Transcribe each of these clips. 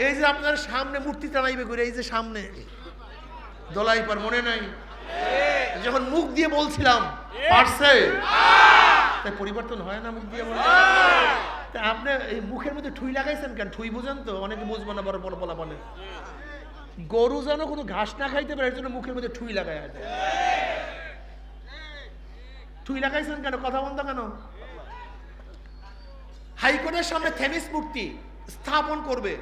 এই যে আপনার সামনে মূর্তি টানাইবে ঘুরে, এই যে সামনে দলাই পার, মনে নাই যখন মুখ দিয়ে বলছিলাম পারছে, তাই পরিবর্তন হয় না মুখ দিয়ে বলে? তা আপনি এই মুখের মধ্যে ঠুই লাগাইছেন কেন? ঠুই বুঝেন তো? অনেকে বুঝবো না, বড় বড় বলা বলে গরু যেন কোনো ঘাস না খাইতে পারে এর জন্য মুখের মধ্যে ঠুই লাগাই আছে। ঠুই লাগাইছেন কেন? কথা বন্ধ কেন? হাইকোর্টের সামনে থেমিস মূর্তি স্থাপন করবে,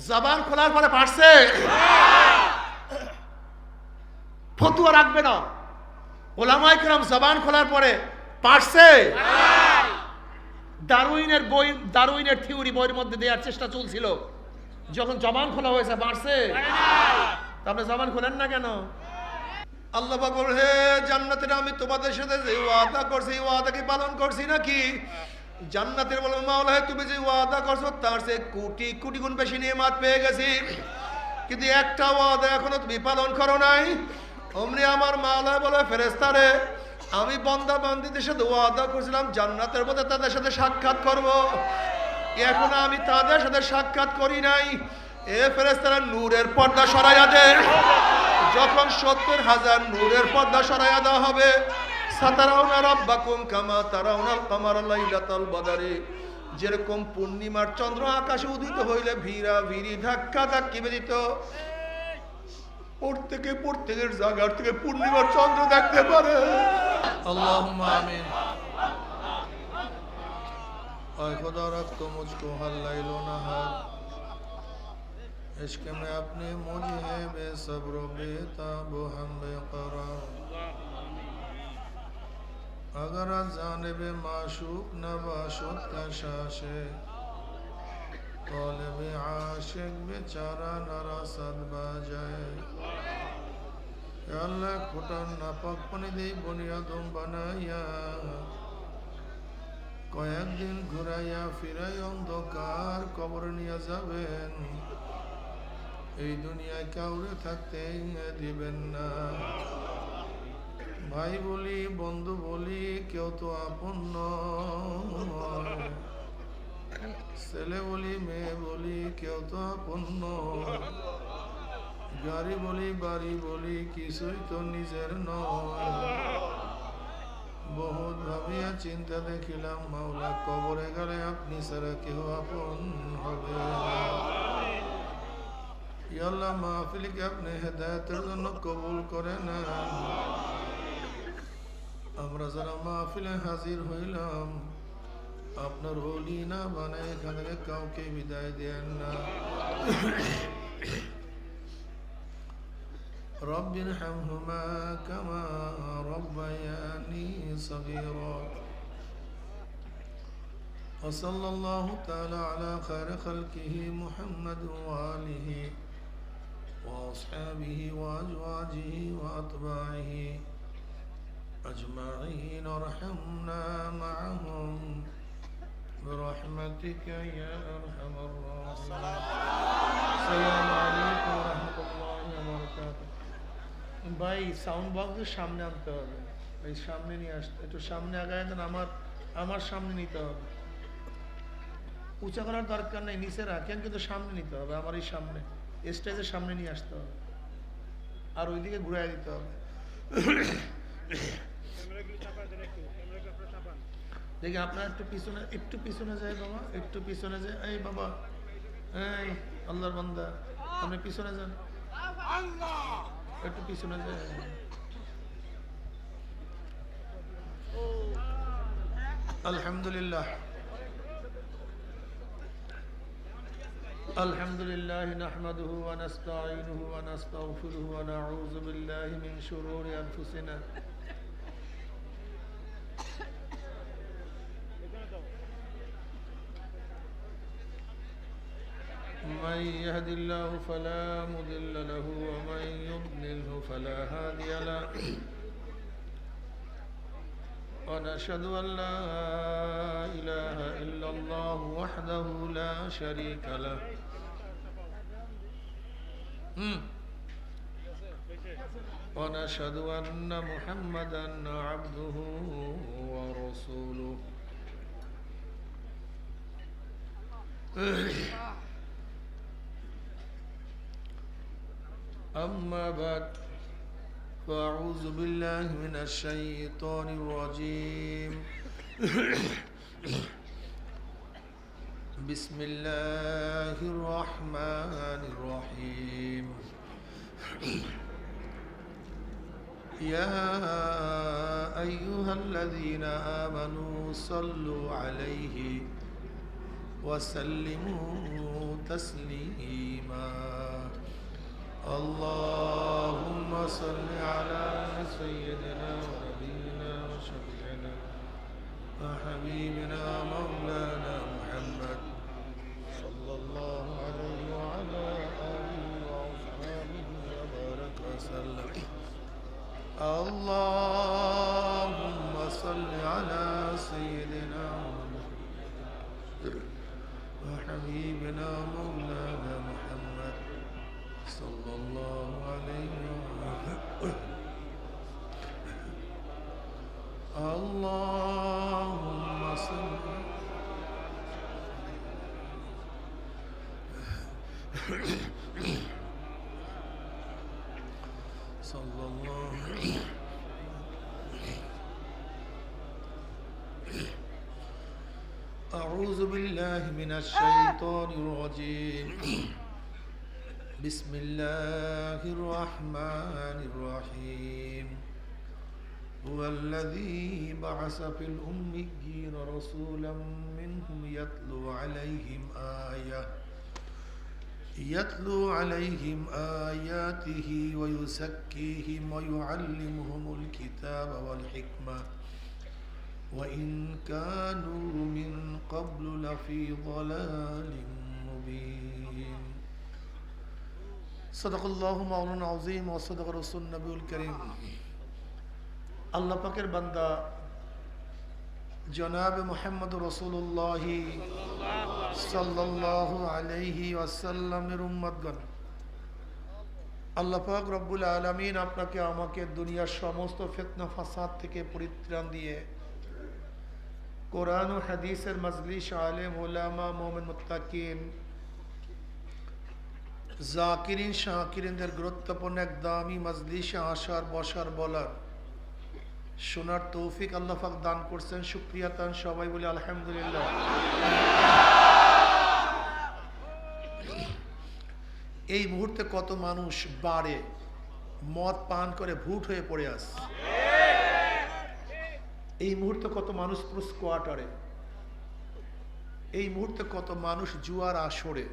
জবান খোলার পরে পারছে, ফতুয়া রাখবে না। ওলামায়ে কেরাম জবান খোলার পরে পারছে। দারউইনের থিওরি বইয়ের মধ্যে দেওয়ার চেষ্টা চলছিল, যখন জবান খোলা হয়েছে পারছে। আপনি জবান খোলেন না কেন? আল্লাহ পাক বলে, হে জান্নাতের আমি তোমাদের সাথে যে ওয়াদা করছি, ওয়াদা কি পালন করছি নাকি? জান্নাতের বলে, মাওলা তুমি যে ওয়াদা করছো তার চেয়ে কোটি কোটি গুণ বেশি নিয়ামত পেয়ে গেছি, কিন্তু একটা ওয়াদা এখনো তুমি পালন করো নাই। অমনি আমার মাওলা বলে, ফেরেশতারে আমি বান্দা বান্দীদের সাথে ওয়াদা করেছিলাম জান্নাতের মধ্যে তাদের সাথে সাক্ষাৎ করব, এখন আমি তাদের সাথে সাক্ষাৎ করি নাই। এ ফেরেশতারা নূরের পর্দা সরাইয়া দে। যখন ৭০,০০০ নূরের পর্দা সরাইয়া দেওয়া হবে, সাতারাউনা রাব্বাকুম কামা তারাউনাল কামারা লাইলাতাল বদরি, যেরকম পূর্ণিমার চন্দ্র আকাশে উদিত হইলে ভিড়া ভিড়ি ধাক্কা ধাক্কি বেদিত, প্রত্যেকের জায়গার থেকে পূর্ণিমার চন্দ্র দেখতে পারে। আল্লাহুম্মা আমিন। आए खुदा रख तो मुझको हर लैलो नहार, इश्क में अपने मुझे है बेसब्र बेताब हम बेकरार, अगर जानिब माशूक नबाशुत का शाशे, तौलब आशिक बेचारा नरासद बाजाए। अल्लाह खुटा नापाक पानी दे बुनियादुम बनाया, কয়েকদিন ঘুরাইয়া ফিরাই অন্ধকার কবর নিয়ে যাবেন, এই দুনিয়ায় কাউরে থাকতে দিবেন না। ভাই বলি বন্ধু বলি কেউ তো আপন নয়, ছেলে বলি মেয়ে বলি কেউ তো আপন নয়, গাড়ি বলি বাড়ি বলি কিছুই তো নিজের নয়। বহুত ভাবিয়া চিন্তা দেখিলাম মাওলা, কবরে গেলে আপনি ছাড়া কেউ আপন হবে না। ইয়া আল্লাহ মাহফিলকে আপনি হেদায়েতের জন্য কবুল করে নেন। আমরা যারা মাহফিলে হাজির হইলাম আপনার ওলি না বানায় এখান থেকে কাউকে বিদায় দেন না। رب ارحمهما كما ربياني صغيرا، وصلى الله تعالى على خير خلقه محمد وآله وأصحابه وأزواجه وأتباعه أجمعين، وارحمنا معهم برحمتك يا أرحم الراحمين. السلام عليكم ورحمة الله وبركاته. ভাই সাউন্ড বক্সের সামনে আনতে হবে, এই সামনে নিয়ে আসতে, একটু সামনে আগায় দেন, আমার সামনে নিতে হবে। উঁচা করার দরকার নেই, নিচে রাখেন, কিন্তু সামনে নিতে হবে, আমার এই সামনে স্টেজের সামনে নিয়ে আসতে হবে, আর ওইদিকে ঘুরাই দিতে হবে। দেখি আপনার একটু পিছনে যায় বাবা, একটু পিছনে যায়। এই বাবা, এই আল্লাহর বান্দা, আপনি পিছনে যান, একটু পিছনে যায়। আলহামদুলিল্লাহ আলহামদুলিল্লাহ নাহমাদুহু ওয়া নাস্তাঈনুহু ওয়া নাস্তাগফিরুহু ওয়া নাউযু বিল্লাহি মিন শুরুরি আনফুসিনা من يهد الله فلا مضل له ومن يضلله فلا هادي له، ونشهد أن لا إله إلا الله وحده لا شريك له، ونشهد أن محمدا عبده ورسوله. أما بعد فأعوذ بالله من الشيطان الرجيم بسم الله الرحمن الرحيم يا أيها الذين آمنوا صلوا عليه وسلموا تسليما اللهم صل على سيدنا ونبينا وشفيعنا وحبيبنا مولانا محمد صلى الله عليه وعلى آله وأصحابه وبارك وسلم اللهم صل على سيدنا وحبيبنا مولانا محمد صلى الله عليه وسلم اللهم صل صلى الله أعوذ بالله من الشيطان الرجيم بسم الله الرحمن الرحيم هو الذي بعث في الأميين رسولا منهم يتلو عليهم آياته ويزكيهم ويعلمهم الكتاب والحكمة وإن كانوا من قبل لفي ضلال مبين صدق الله مولانا العظيم وصدق رسول النبي الكريم আল্লাহ পাকের বান্দা জনাব মুহাম্মদ রাসূলুল্লাহ সাল্লাল্লাহু আলাইহি ওয়াসাল্লামের উম্মতগণ, আল্লাহ পাক রব্বুল আলামিন আপনাকে আমাকে দুনিয়ার সমস্ত ফিতনা ফাসাদ থেকে পরিত্রাণ দিয়ে কোরআন ও হাদিসের মজলিস, আলেম ওলামা, মুমিন মুত্তাকিন, জাকিরিন শাকিরিনদের গুরুত্বপূর্ণ এক দামি মজলিসে আসার বসার বলার শোনার তৌফিক আল্লাহ পাক দান করছেন। শুকরিয়া তান সবাই বলি আলহামদুলিল্লাহ। এই মুহূর্তে কত মানুষ বারে মদ পান করে ভূত হয়ে পড়ে আছে। এই মুহূর্তে কত মানুষ পুরো স্কোয়াটারে, এই মুহূর্তে কত মানুষ জুয়ার আসরে,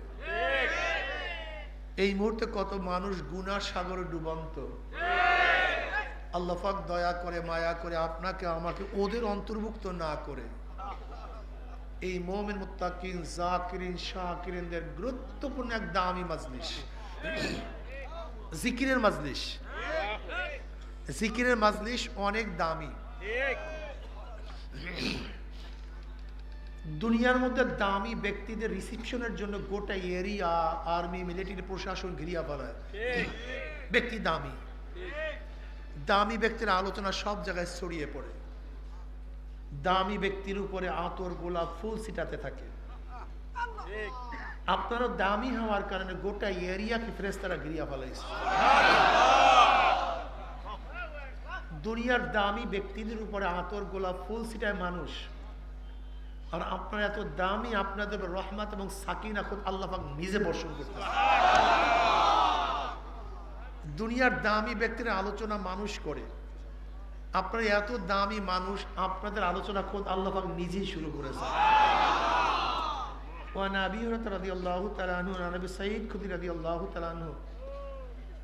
এই মুহূর্তে কত মানুষ গুনার সাগরে ডুবন্ত। আল্লাহ পাক দয়া করে মায়া করে আপনাকে আমাকে ওদের অন্তর্ভুক্ত না করে এই মুমিন মুত্তাকিন জাকিরিন শাকিরিনদের গুরুত্বপূর্ণ এক দামি মজলিস, জিকিরের মজলিস। জিকিরের মজলিস অনেক দামি। দুনিয়ার মধ্যে দামি ব্যক্তিদের রিসিপশনের জন্য গোটা এরিয়া, আর্মি, মিলিটারি প্রশাসন ঘিরিয়া ফেলায়। ব্যক্তি দামি, দামি ব্যক্তির আলোচনা সব জায়গায় ছড়িয়ে পড়ে। দামি ব্যক্তির উপরে আতর, গোলাপ, ফুল ছিটাতে থাকে। আপনারও দামি হওয়ার কারণে গোটা এরিয়াকে ফেরেশতারা ঘিরিয়া ফেলাইছে। দুনিয়ার দামি ব্যক্তিদের উপরে আতর, গোলাপ, ফুল ছিটায় মানুষ, আর আপনারা এত দামি, আপনাদের রহমত এবং সাকিনা খুদ আল্লাহ পাক নিজে বর্ষণ করতেছে। দুনিয়ার দামি ব্যক্তির আলোচনা মানুষ করে, আপনারা এত দামি মানুষ, আপনাদের আলোচনা খোদ আল্লাহ পাক নিজেই শুরু করেছে। ওয়া নবী রাদিয়াল্লাহু তাআলা আনহু, নবী সাইয়্যিদ খুদরি রাদিয়াল্লাহু তাআলা আনহু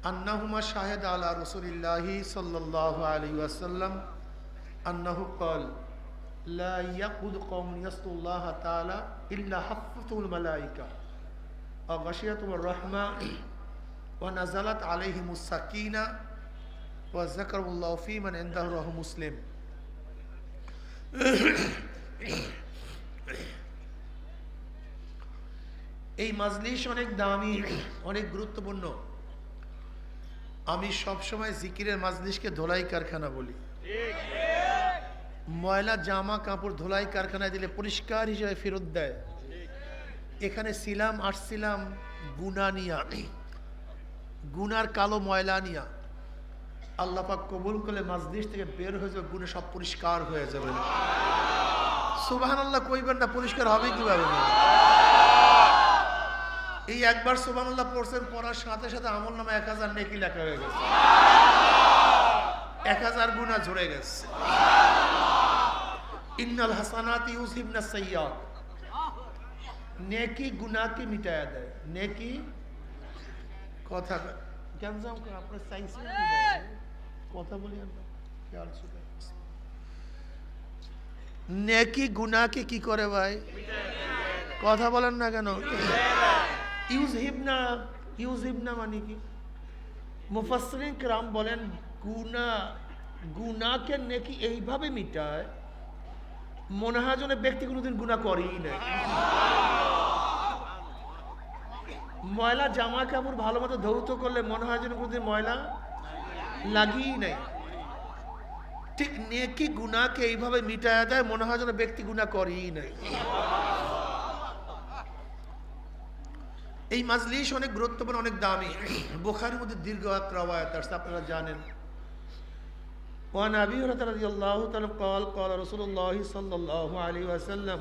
আন্নাহুমা শাহিদ আলা রাসূলিল্লাহি সাল্লাল্লাহু আলাইহি ওয়াসাল্লাম আন্নাহু ক্বাল লা ইয়াকুদ কওমুন ইয়াসুল্লাহ তাআলা ইল্লা হাফফাতুল মালায়েকা ওয়া গাশিয়াতুর রাহমা ওয়া নাযালাত আলাইহিমুস সাকিনা ওয়া যাকারুল্লাহু ফী মান ইনদাহু রাহু মুসলিম। এই মাজলিস অনেক দামি, অনেক গুরুত্বপূর্ণ। আমি সবসময় জিকিরের মাজলিসকে ধোলাই কারখানা বলি। ময়লা জামা কাপড় ধোলাই কারখানায় দিলে পরিষ্কার হিসেবে ফেরত দেয়। এখানে ছিলাম, আসছিলাম গুনাহ নিয়া, গুনার কালো ময়লা নিয়া আল্লাহ পাক কবুল করলে মাজলিস থেকে বের হয়ে যাবে, গুনাহ সব পরিষ্কার হয়ে যাবে। সুবহানাল্লাহ কইবেন না, পরিষ্কার হবে কিভাবে? এই একবার সুবহানাল্লাহ পড়ছেন, পড়ার সাথে সাথে আমল নামে 1000 নেকি লেখা হয়ে গেছে, 1000 গুনাহ ঝরে গেছে। ইন্নাল হাসানাতি ইউযহিবনাস সাইয়্যাত, নেকি গুনাহকে মিটায়া দেয়। নেকি কথা কেন যাও আপনার চাইছেন কি কথা বলি আমরা খেয়াল শুনে। নেকি গুনাহকে কি করে ভাই? কথা বলেন না কেন? ইউযহিবনা মানে কি? মুফাসসিরিন কিরাম বলেন গুনাহকে নেকি এইভাবে মিটায়, মনে হয় যেন ব্যক্তি কোনোদিন গুনাহ করেই নাই। ময়লা জামা কাপড় ভালো মতো ধৌত করলে মনে হয় যেন কোনোদিন ময়লা লাগিয়েই নাই। ঠিক নেকি গুনাহকে এইভাবে মিটায়া দেয়, মনে হয় যেন ব্যক্তি গুনাহ করেই নাই। এই মাজলিস অনেক গুরুত্বপূর্ণ, অনেক দামি। বুখারীর মধ্যে দীর্ঘ এক রওয়ায়াত আছে, আপনারা জানেন। وعن أبي هريرة رضي الله تعالى قال قال رسول الله صلى الله عليه وسلم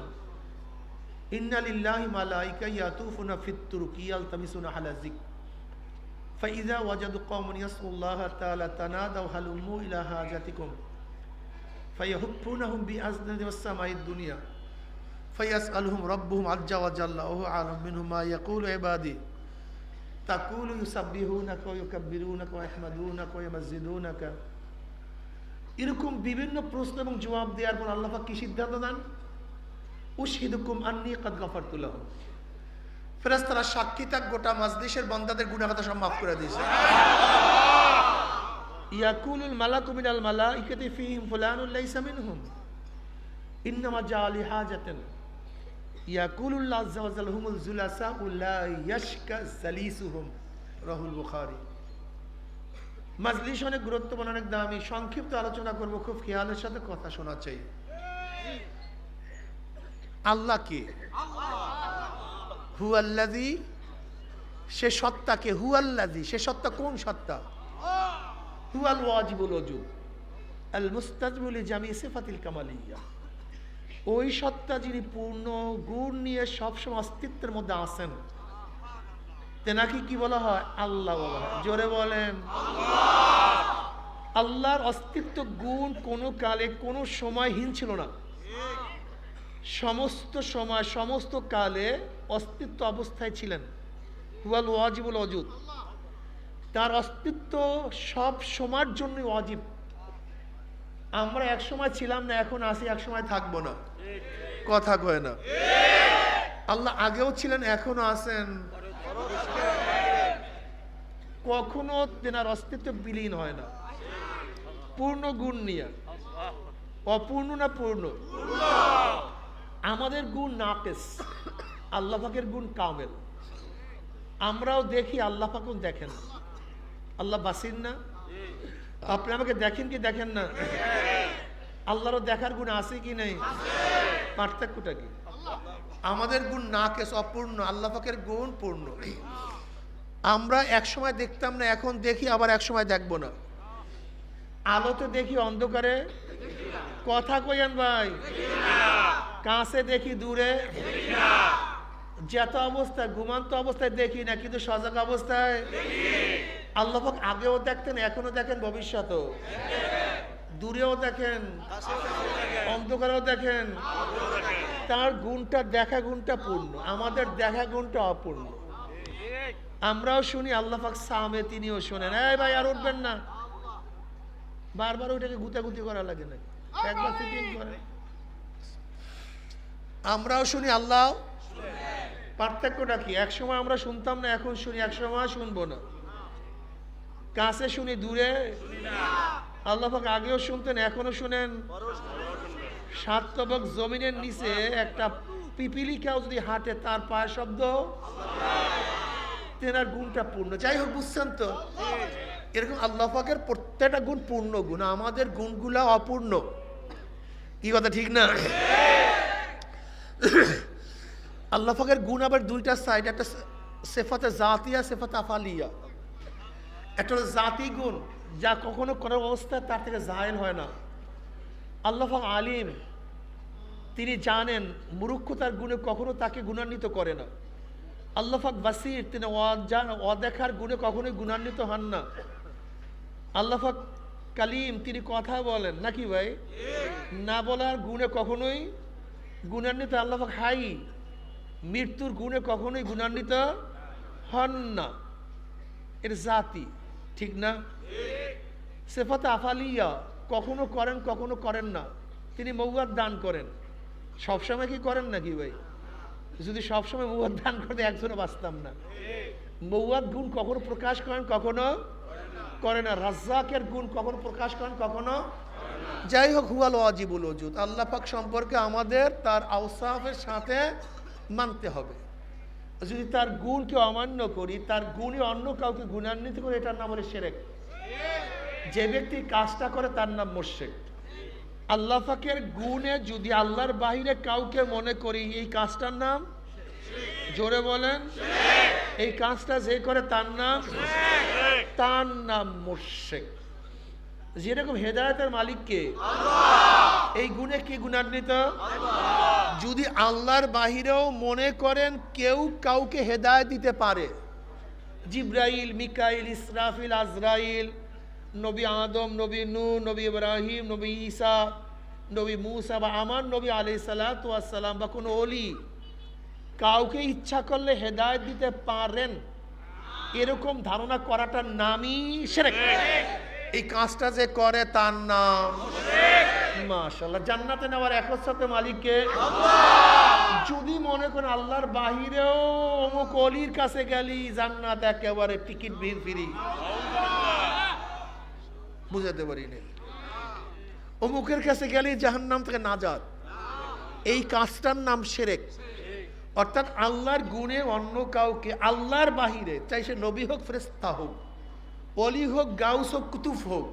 إن لله ملائكة يطوفون في الطرق يلتمسون على الذكر فإذا وجدوا قوما يذكرون الله تعالى تنادوا هلموا إلى حاجتكم فيهبونهم بأذنهم السماء الدنيا فيسألهم ربهم عز وجل وهو أعلم منهم ما يقول عبادي تقول يسبحونك ويكبرونك ويحمدونك ويمجدونك। এরকম বিভিন্ন প্রশ্ন এবং জবাব দেওয়ার পর আল্লাহ পাক কি সিদ্ধান্ত দেন? উশহিদুকুম আন্নী কাদ গাফারতু লাহুম, ফেরেশতারা সাক্ষী থাক গোটা মাজলিসের বান্দাদের গুনাহ কথা সব মাফ করে দিয়েছে। ইয়াকুলুল মালাকু মিনাল মালাইকাতি ফীহিম ফুলানুন লাইসা মিনহুম ইন্নামা জাআ লিহাজাতিন ইয়াকুলুল্লাহু আযজা ওয়া জাল্লা হুমুল জুলাসা লা ইয়াশকা জালিসুহুম, রাহুল বুখারী। মাজলিস অনেক গুরুত্বপূর্ণ, অনেক দামি। সংক্ষিপ্ত আলোচনা করব, খুব খেয়ালের সাথে কথা শোনা চাই। আল্লাহ কে? হুয়াল্লাযী, সে সত্তা কে? হুয়াল্লাযী, সে সত্তা কোন সত্তা? হুয়াল ওয়াজিবুল ওজুদ আল মুস্তাজিবু লিজামি সিফাতিল কামালিয়্যা, ওই সত্তা যিনি পূর্ণ গুণ নিয়ে সবসময় অস্তিত্বের মধ্যে আছেন, তেনাকে কি বলা হয়? আল্লাহ বলা হয়। জোরে বলেন আল্লাহ। আল্লাহর অস্তিত্ব গুণ কোনো কালে কোনো সময়হীন ছিল না, সমস্ত সময় সমস্ত কালে অস্তিত্ব অবস্থায় ছিলেন। হুয়াল ওয়াজিবুল ওজুদ, তার অস্তিত্ব সব সময়ের জন্য ওয়াজিব। আমরা এক সময় ছিলাম না, এখন আসি, এক সময় থাকবো না। কথা কয় না? আল্লাহ আগেও ছিলেন, এখনো আছেন, কখনো তেনার অস্তিত্ব বিলীন হয় না। পূর্ণ গুণ নিয়ে। অপূর্ণ না পূর্ণ? আমাদের গুণ নাকিস, আল্লাহ পাকের গুণ কামেল। আমরাও দেখি, আল্লাহ পাকও দেখেন। আল্লাহ বাসির না? আপনি আমাকে দেখেন কি দেখেন না? আল্লাহরও দেখার গুণ আছে কি নেই? পার্থক্যটা কি? আমাদের গুণ নাকিস, অপূর্ণ, আল্লাহ পাকের গুণ পূর্ণ। আমরা এক সময় দেখতাম না, এখন দেখি, আবার এক সময় দেখবো না। আলোতে দেখি, অন্ধকারে কথা কইয়ান ভাই, কাছে দেখি, দূরে, যেত অবস্থায়, ঘুমান্ত অবস্থায় দেখি না, কিন্তু সজাগ অবস্থায় আল্লাহ পাক আগেও দেখতেন, এখনো দেখেন, ভবিষ্যতেও। দূরেও দেখেন, অন্ধকারেও দেখেন। তার গুণটা, দেখা গুণটা পূর্ণ, আমাদের দেখা গুণটা অপূর্ণ। আমরাও শুনি, আল্লাহ পাক সামে, তিনিও শোনেন। এই ভাই আর উঠবেন না, বারবার ওইটাকে গুতাগুতি করা লাগে না, একবার ফিটিং করে। আমরাও শুনি, আল্লাহ। পার্থক্যটা কি? এক সময় আমরা শুনতাম না, এখন শুনি, এক সময় শুনবো না। কাছে শুনি, দূরে। আল্লাহ পাক আগেও শুনতেন, এখনো শুনেন। 7 তবক জমিনের নিচে একটা পিপিলিকাও যদি হাঁটে, তার পায়ের শব্দ, তেনার গুণটা পূর্ণ। যাই হোক, বুঝছেন তো? এরকম আল্লাহ পাকের প্রত্যেকটা গুণ পূর্ণ গুণ, আমাদের গুণগুলা অপূর্ণ। কি কথা ঠিক না? আল্লাহ পাকের গুণ আবার দুইটা সাইড, একটা সিফাতে জাতিয়া, সিফাতে আফালিয়া। একটা হলো জাতি গুণ, যা কখনো কোনো অবস্থায় তার থেকে জাহেল হয় না। আল্লাহ পাক আলিম, তিনি জানেন, মূর্খতার গুণে কখনো তাকে গুণান্বিত করে না। আল্লাহ পাক বাসির, তিনি অদেখার গুণে কখনোই গুণান্বিত হন না। আল্লাহ পাক কালিম, তিনি কথা বলেন নাকি ভাই, না বলার গুণে কখনোই গুণান্বিত। আল্লাহ পাক হাই, মৃত্যুর গুণে কখনোই গুণান্বিত হন না। এর জাতি, ঠিক না? সেফাতে আফালিয়া, কখনো করেন কখনো করেন না। তিনি মৌয়াদ দান করেন, সবসময় কি করেন নাকি ভাই? যদি সবসময় মৌয়াদ দান করতে একজনও বাঁচতাম না। মৌয়াদ গুণ কখনো প্রকাশ করেন কখনো করে না। রাজ্জাকের গুণ কখনো প্রকাশ করেন কখনো। যাই হোক, হুয়াল ওয়াজিবুল ওজুদ, আল্লাহ পাক সম্পর্কে আমাদের তার আওসাফের সাথে মানতে হবে। যদি তার গুণকে অমান্য করি, তার গুণে অন্য কাউকে গুণান্বিত করে, এটার নাম হলো শিরক। যে ব্যক্তি কাজটা করে তার নাম মুশরিক। আল্লাহ পাকের গুণে যদি আল্লাহর বাহিরে কাউকে মনে করি, এই কাজটার নাম, জোরে বলেন, এই কাজটা যে করে তার নাম মুশরিক। যেরকম হেদায়েতের মালিককে, এই গুণে কি গুণান্বিত? যদি আল্লাহর বাহিরেও মনে করেন কেউ কাউকে হেদায়েত দিতে পারে, জিব্রাইল, মিকাইল, ইসরাফিল, আজরাইল, নবী আদম, নবী নূহ, নবী ইব্রাহিম, নবী ঈসা, নবী মুসা, বা আমার নবী আলাইহিস সালাতু ওয়াস সালাম, বা কোনো ওলি কাউকে ইচ্ছা করলে হেদায়েত দিতে পারেন, এরকম ধারণা করাটার নামই শিরক। এই কাজটা যে করে তার নাম মাশাআল্লাহ। জান্নাতে নেওয়ার একচ্ছত্র মালিককে। যদি মনে করেন আল্লাহর বাহিরেও অমুক অলির কাছে গেলি জান্নাত একেবারে টিকিট ফ্রি, বুঝাতে পারিনি, অমুকের কাছে গেলি জাহান্নাম থেকে নাজাত, এই কাজটার নাম শিরক। অর্থাৎ আল্লাহর গুণে অন্য কাউকে, আল্লাহর বাহিরে, চাই সে নবী হোক, ফেরেশতা হোক, ওলি হোক, গাউস হোক, কুতুব হোক,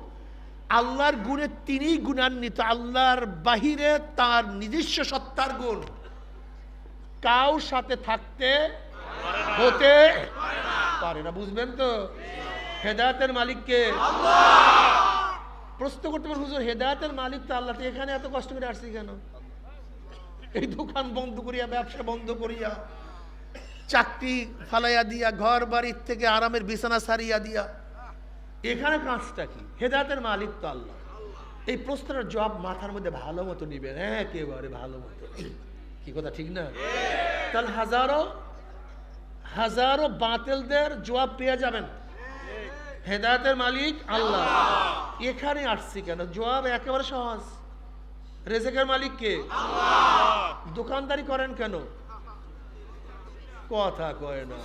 আল্লাহর গুণে তিনি গুণান্বিত। আল্লাহর বাহিরে তার নিজস্ব সত্তার গুণ কাউর সাথে থাকতে হতে পারে না। বুঝবেন তো? হেদায়েতের মালিককে প্রশ্ন করতে পারেন, হুজুর হেদায়েতের মালিক তো আল্লাহ, এখানে এত কষ্ট করে আসছি কেন? এই দোকান বন্ধ করিয়া, ব্যবসা বন্ধ করিয়া, চাকরি ফালাইয়া দিয়া, ঘর বাড়ির থেকে আরামের বিছানা সারিয়া দিয়া, এখানে কাজটা কি? হেদায়েতের মালিক তো আল্লাহ। এই প্রশ্নের জবাব মাথার মধ্যে ভালো মতো নিবেন, একেবারে ভালো মতো। কি কথা ঠিক না? তাহলে হাজারো হাজারো বাতিলদের জবাব পেয়ে যাবেন। হেদায়েতের মালিক আল্লাহ, এখানে আসছি কেন? জবাব একেবারে সহজ, রেজেকের মালিক কে? দোকানদারি করেন কেন? কথা কয় না।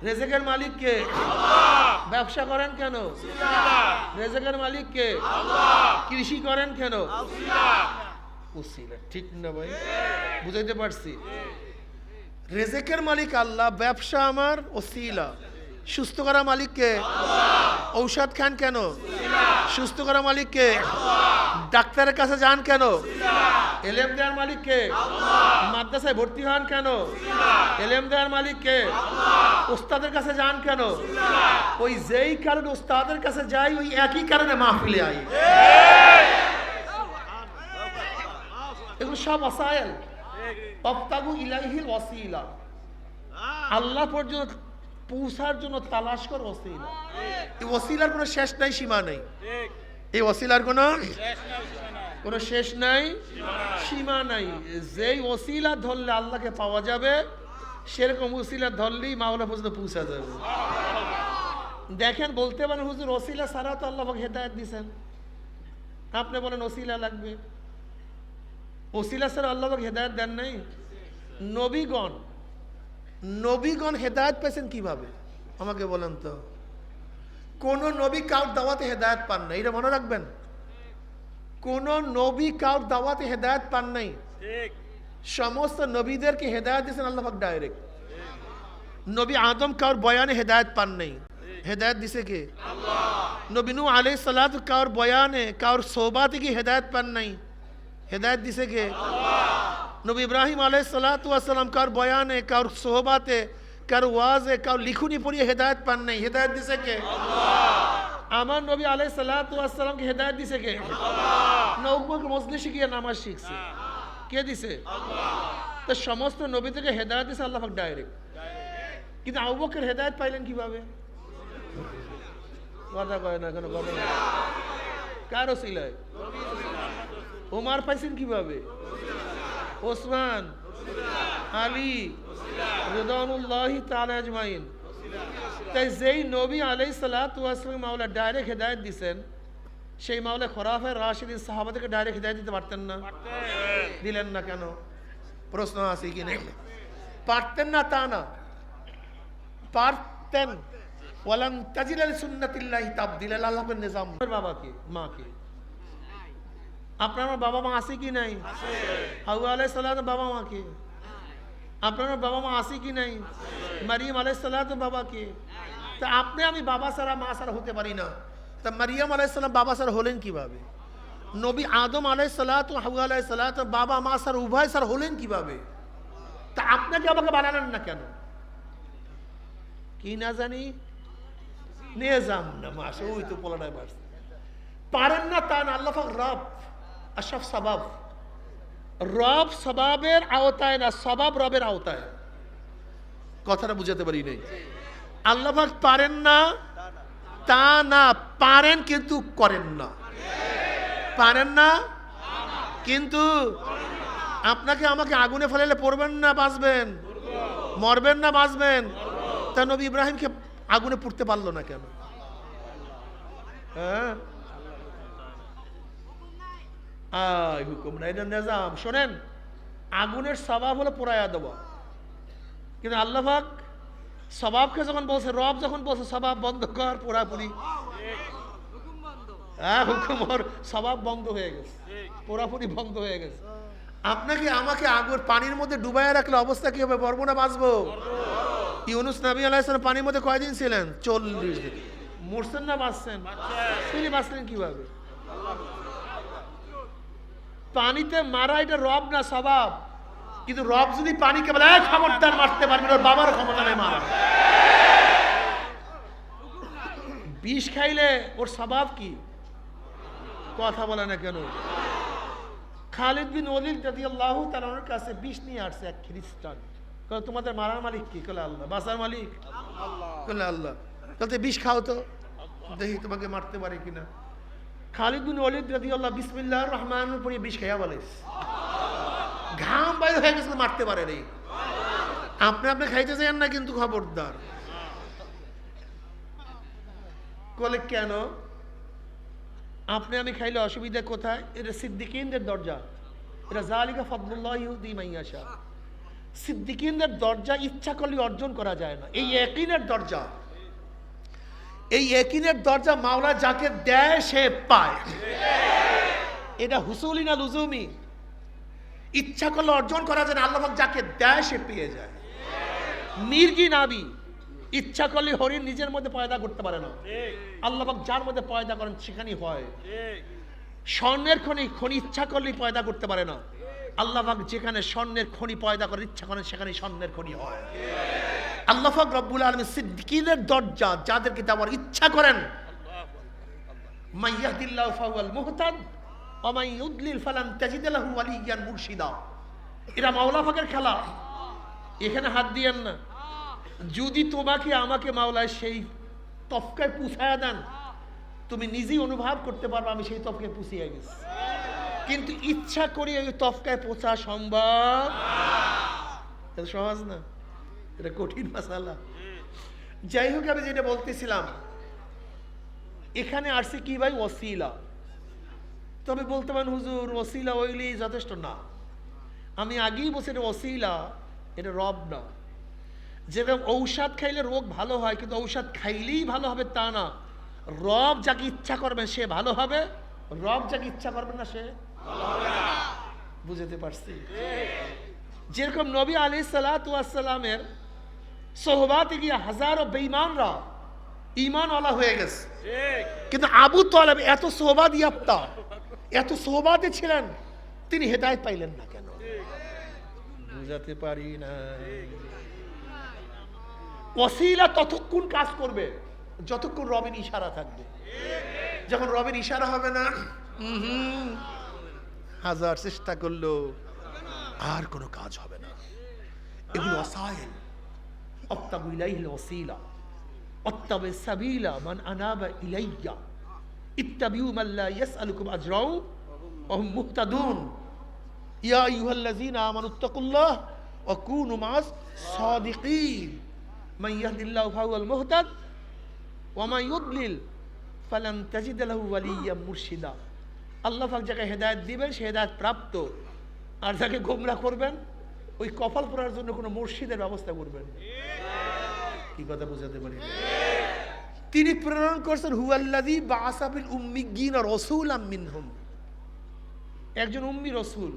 রেজেকের মালিক কে? ব্যবসা করেন কেন? রেজেকের মালিক কে? কৃষি করেন কেন? উসিলা, ঠিক না ভাই? বুঝাইতে পারছি? রেজেকের মালিক আল্লাহ, ব্যবসা আমার ওসিলা। সুস্থ করা মালিক কে? ঔষধ খান কেন? সুস্থ করা মালিক কে? ডাক্তারের কাছে যান কেন? এলেম দেওয়ার মালিক কে? মাদ্রাসায় ভর্তি হন কেন? এলেম দেওয়ার মালিক কে? উস্তাদের কাছে যান কেন? ওই যেই কারণে উস্তাদের কাছে যাই, ওই একই কারণে মাহফিলে আই। এগুলো সব ওয়াসাইল, ওয়াবতাগু ইলাইহিল ওয়াসিলা, আল্লাহ পর্যন্ত পৌঁছার জন্য তালাশ কর ওসিলা। এই ওসিলার কোনো শেষ নাই, সীমা নেই। এই ওসিলার কোনো শেষ নাই, সীমা নাই। যেই ওসিলা ধরলে আল্লাহকে পাওয়া যাবে, সেরকম ওসিলা ধরলেই মাওলা পর্যন্ত পৌঁছা যাবে। দেখেন, বলতে পারেন হুজুর ওসিলা ছাড়া তো আল্লাহ হেদায়েত দিয়েছেন, আপনি বলেন ওসিলা লাগবে। ওসিলা ছাড়া আল্লাহ হেদায়েত দেন নাই। নবীগণ হেদায়েত পেয়েছেন কিভাবে আমাকে বলেন তো? কোন নবী কাউর দাওয়াতে হেদায়েত পান নাই, এটা মনে রাখবেন। কোন নবী কাউর দাওয়াতে হেদায়েত পান নাই। সমস্ত নবীদেরকে হেদায়েত দিয়েছেন আল্লাহ পাক ডাইরেক্ট। নবী আদম কাউর বয়ানে হেদায়েত পান নাই, হেদায়েত দিছে কে? আল্লাহ। নবী নূহ আলাইহিস সালাতু কাউর বয়ানে, কাউর সোহবাতে কি হেদায়েত পান নাই, হেদায়েত দিছে কে? আল্লাহ। নবী ইব্রাহিম আলাইহিস সালাতু ওয়াস সালাম কাউর বয়ানে, কাউর সোহবাতে, কারো ওয়াজে কারো লিখুনি পড়িয়ে হেদায়েত পান নাই, হেদায়েত দিছে কে? আমার নবী আলাইহিস সালাতু ওয়াস সালামকে হেদায়েত দিছে কে? না আবু বকর মজলিসে গিয়ে নামাজ শিখছে, কে দিছে? তো সমস্ত নবী থেকে হেদায়েত দিছে আল্লাহ পাক ডাইরেক্ট। কিন্তু আবু বকর হেদায়েত পাইলেন কিভাবে? কথা কয় না কেন? কথা না কার ওসিলায়? ওমর পাইছেন কিভাবে? ওসমান, আলী রাদিয়াল্লাহু তাআলা আজমাইন। তাই যেই নবী আলাইহিস সালাতু ওয়াস সালাম মাওলা ডাইরেক্ট হেদায়েত দিবেন, সেই মাওলা খোলাফায়ে রাশিদিন সাহাবাদেরকে ডাইরেক্ট হেদায়েত দিতে পারতেন না? দিলেন না কেন? প্রশ্ন আছে কি না? পারতেন না তা না, পারতেন। ওয়ালান তাজিলা লিসুন্নাতিল্লাহি তাবদীলা। আল্লাহর নিজাম। বাবাকে মাকে আপনার বাবা মা আছে কি নাই? হাওয়া আলাইহিস সালাম বাবা মাকে। আপনার বাবা মা আছে কি নাই? মারিয়াম আলাইহিস সালাম বাবাকে। তা আপনি আমি বাবা ছাড়া মা ছাড়া হতে পারি না, তা মারিয়াম আলাইহিস সালাম বাবা ছাড়া হলেন কিভাবে? নবী আদম আলাইহিস সালাম হাওয়া আলাইহিস সালাম বাবা মা ছাড়া উভয় ছাড়া হলেন কিভাবে? তা আপনাকে আমাকে বানালেন না কেন? কি না জানি নিয়ে যাম না মাসে, ওই তো পোলাটায় বাড়ছে। পারেন না তা না, আল্লাহ পাক রব আশরাফ সাবাব। রব সবাবের আওতায় না, সবাব রবের আওতায়। কথাটা বুঝাতে পারি নাই। আল্লাহ পাক পারেন না তা না, পারেন কিন্তু করেন না। পারেন না কিন্তু আপনাকে আমাকে আগুনে ফেলালে পড়বেন না বাঁচবেন? মরবেন না বাঁচবেন? তা নবী ইব্রাহিমকে আগুনে পুড়তে পারলো না কেন? হ্যাঁ, হুকুম না, এটা নিজাম। শোনেন, আগুনের স্বভাব হলো পোড়ায়া দেওয়া, কিন্তু আল্লাহ পাক স্বভাবকে যখন বলছে, রব যখন বলছে স্বভাব বন্ধ কর, পোড়াপুরি, হ্যাঁ হুকুম ওর স্বভাব বন্ধ হয়ে গেছে, পোড়াপুরি বন্ধ হয়ে গেছে। আপনাকে আমাকে আগুন পানির মধ্যে ডুবাইয়া রাখলে অবস্থা কি হবে? মরবো না বাঁচবো? ইউনুস নবী আলাইহিস সালাম পানির মধ্যে কয়দিন ছিলেন? 40 দিন। মরছেন না বাঁচছেন? তিনি বাঁচলেন কিভাবে? পানিতে মারা এটা রব না, স্বভাব। কিন্তু রব যদি পানিকে বলে খবরদার মারতে পারবে না, বাবার ক্ষমতা নেই মারা। বিষ খাইলে ওর স্বভাব কি? কথা বলে না কেন? খালিদ বিন ওলীদ রাদিয়াল্লাহু তাআলার কাছে বিষ নিয়ে আসছে এক খ্রিস্টান। কয় তোমাদের মারার মালিক কি? কলে আল্লাহ। বাঁচার মালিক? কলে আল্লাহ। তাহলে বিষ খাও তো, দেখি তোমাকে মারতে পারে কিনা। খালিদ বিন ওলীদ রাদিয়াল্লাহু বিসমিল্লাহির রহমানির রহিম পড়ে বিষ খাইয়া বলেস, ঘাম বাইরে হয়ে গেছে, মারতে পারে রে। আপনি খাইতে চান না কিন্তু খবরদার। বলে কেন? আপনি আমি খাইলে অসুবিধা কোথায়? এটা সিদ্দিকিনদের দরজা, এটা যালিকা ফাদলুল্লাহ ইউতি মান ইয়াশা। সিদ্দিকিনদের দরজা ইচ্ছা করলে অর্জন করা যায় না। এই ইয়াকিনের দরজা, এই ইয়াকিনের দরজা মাওলা যাকে দেয় সে পায়। এটা হুসুলি না লুজুমি? ইচ্ছা করলে অর্জন করা যায় না, আল্লাহ পাক যাকে দেয় সে পেয়ে যায়। মির্গি নাবি ইচ্ছা করলে হরিণ নিজের মধ্যে পয়দা করতে পারে না, আল্লাহ পাক যার মধ্যে পয়দা করেন সেখানেই হয়। স্বর্ণের খনি ইচ্ছা করলে পয়দা করতে পারে না, আল্লাহ পাক যেখানে স্বর্ণের খনি পয়দা করে ইচ্ছা করেন সেখানেই স্বর্ণের খনি হয়। আল্লাহ পাক রব্বুল আলামিন সিদ্দিকিনের দরজা যাদেরকে দেওয়ার ইচ্ছা করেন, মাইয়াহদিল্লাহু ফাহুয়াল মুহতাদ ওয়া মান ইউদলিল ফালান তাজিদ লাহু ওয়ালিয়ান মুরশিদা। এটা মাওলা পাকের খেলা, এখানে হাত দিয়েন না। যদি তোমাকে আমাকে মাওলা সেই তফকায় পুছায়া দেন, তুমি নিজেই অনুভব করতে পারবে আমি সেই তফকায় পুছিয়ে গেছি। কিন্তু ইচ্ছা করে ওই তফকায় পৌঁছা সম্ভব? এটা সহজ না, এটা কঠিন মাসালা। যাই হোক, আমি যেটা বলতেছিলাম, এখানে আসছে কি ভাই? ওসিলা। তবে বলতে পারেন হুজুর ওসিলা ওইলি যথেষ্ট না। আমি আগেই বলছি এটা ওসিলা, এটা রব না। যেরকম ঔষধ খাইলে রোগ ভালো হয়, কিন্তু ঔষধ খাইলেই ভালো হবে তা না। রব যাকে ইচ্ছা করবেন সে ভালো হবে, রব যাকে ইচ্ছা করবেন না সে ভালো হবে না। বুঝতে পারছি? যেরকম নবী আলাইহিস সালাতু ওয়াস সালামের সোহবাতে গিয়ে হাজারো বেঈমানরা ঈমানওয়ালা হয়ে গেছে, কিন্তু আবু তালেব এত সোহবাত ইয়াপ্তা, এত সোহবাতে ছিলেন, তিনি হেদায়েত পাইলেন না কেন? বুঝাতে পারি না। ওসিলা ততক্ষণ কাজ করবে যতক্ষণ রবের ইশারা থাকবে। যখন রবের ইশারা হবে না, হাজার চেষ্টা করলো আর কোনো কাজ হবে না। এগুলো ওসাইল। অত্তাবু ইলাইহিল ওসিলা অত্তাবু সাবিলা মান আনাবা ইলাইয়া ইত্তাবিউ মান লা ইয়াসআলুকুম আজরাও ওয়া হুম মুহতাদুন ইয়া আইয়ুহাল্লাযীনা আমানুত্তাকুল্লাহ ওয়া কুনু মাস সাদিকিন মান ইয়াহদিল্লাহু ফাহুয়াল মুহতাদ ওয়া মান ইউদ্লিল ফালান তাজিদ লাহু ওয়ালিয়্যাম মুরশিদা। আল্লাহ পাক যাকে হেদায়েত দিবেন সে হেদায়েত প্রাপ্ত, আর যাকে গোমরাহ করবেন ওই কপাল পড়ার জন্য কোনো মুর্শিদের ব্যবস্থা করবেন। কি কথা বুঝাতে পারি? তিনি প্রেরণ করছেন হুয়াল্লাযী বাআসা ফিল উম্মিয়্যিনা রাসূলাম মিনহুম। একজন উম্মি রসুল।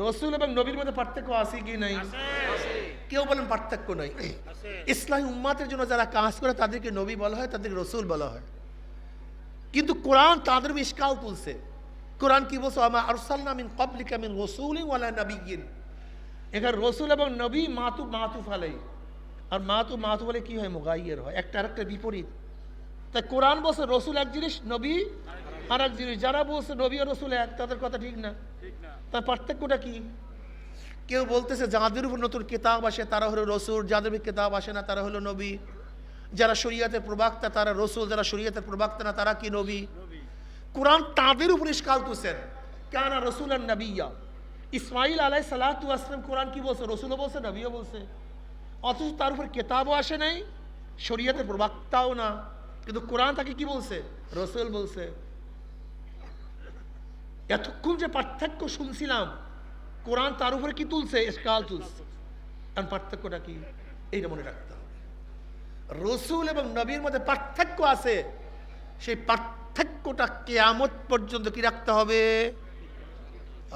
রসুল এবং নবীর মধ্যে পার্থক্য আছে কি নাই? কেউ বলেন পার্থক্য নাই। ইসলামী উম্মাতের জন্য যারা কাজ করে তাদেরকে নবী বলা হয়, তাদেরকে রসুল বলা হয়। কিন্তু কোরআন তাদের ইশকাল তুলছে। কোরআন কি বলছে? আমা আরসালনা মিন ক্বাবলিকা মিন রাসূলিন ওয়ালা নাবিয়্যিন। এখানে রসুল এবং নবী মাতুফ আলাই। আর মাতুফ আলাই কি হয়? মুগায়্যির হয়, একটা আরেকটা বিপরীত। তাই কোরআন বলছে রসুল এক জিনিস, নবী আর এক জিনিস। যারা বলছে নবী আর রসুল এক, তাদের কথা ঠিক না। তার পার্থক্যটা কি? কেউ বলতেছে যাদের উপর নতুন কিতাব আসে তারা হলো রসুল, যাদের উপর কিতাব আসে না তারা হলো নবী। যারা শরীয়তের প্রবক্তা তারা রসুল, যারা শরীয়তের প্রবক্তা না তারা কি নবী? কোরআন তাদের উপর ইশকাল তুলছেন। কানা রাসূলান নাবিয়্যা। ইসমাঈল আলাইহিস সালাতু ওয়াস সালাম কোরআন কি বলছে? রসুলও বলছে, নবীও বলছে। অথচ তার উপর কিতাবও আসে নাই, শরীয়তের প্রবক্তাও না, কিন্তু কোরআন তাকে কি বলছে? রসুল বলছে। এতক্ষণ যে পার্থক্য শুনছিলাম, কোরআন তার উপরে কি তুলছে? ইশকাল তুলছে। কারণ পার্থক্যটা কি? এইটা মনে রাখতে হবে। রসুল এবং নবীর মধ্যে পার্থক্য আছে, সেই পার্থক্যটা কিয়ামত পর্যন্ত কি রাখতে হবে?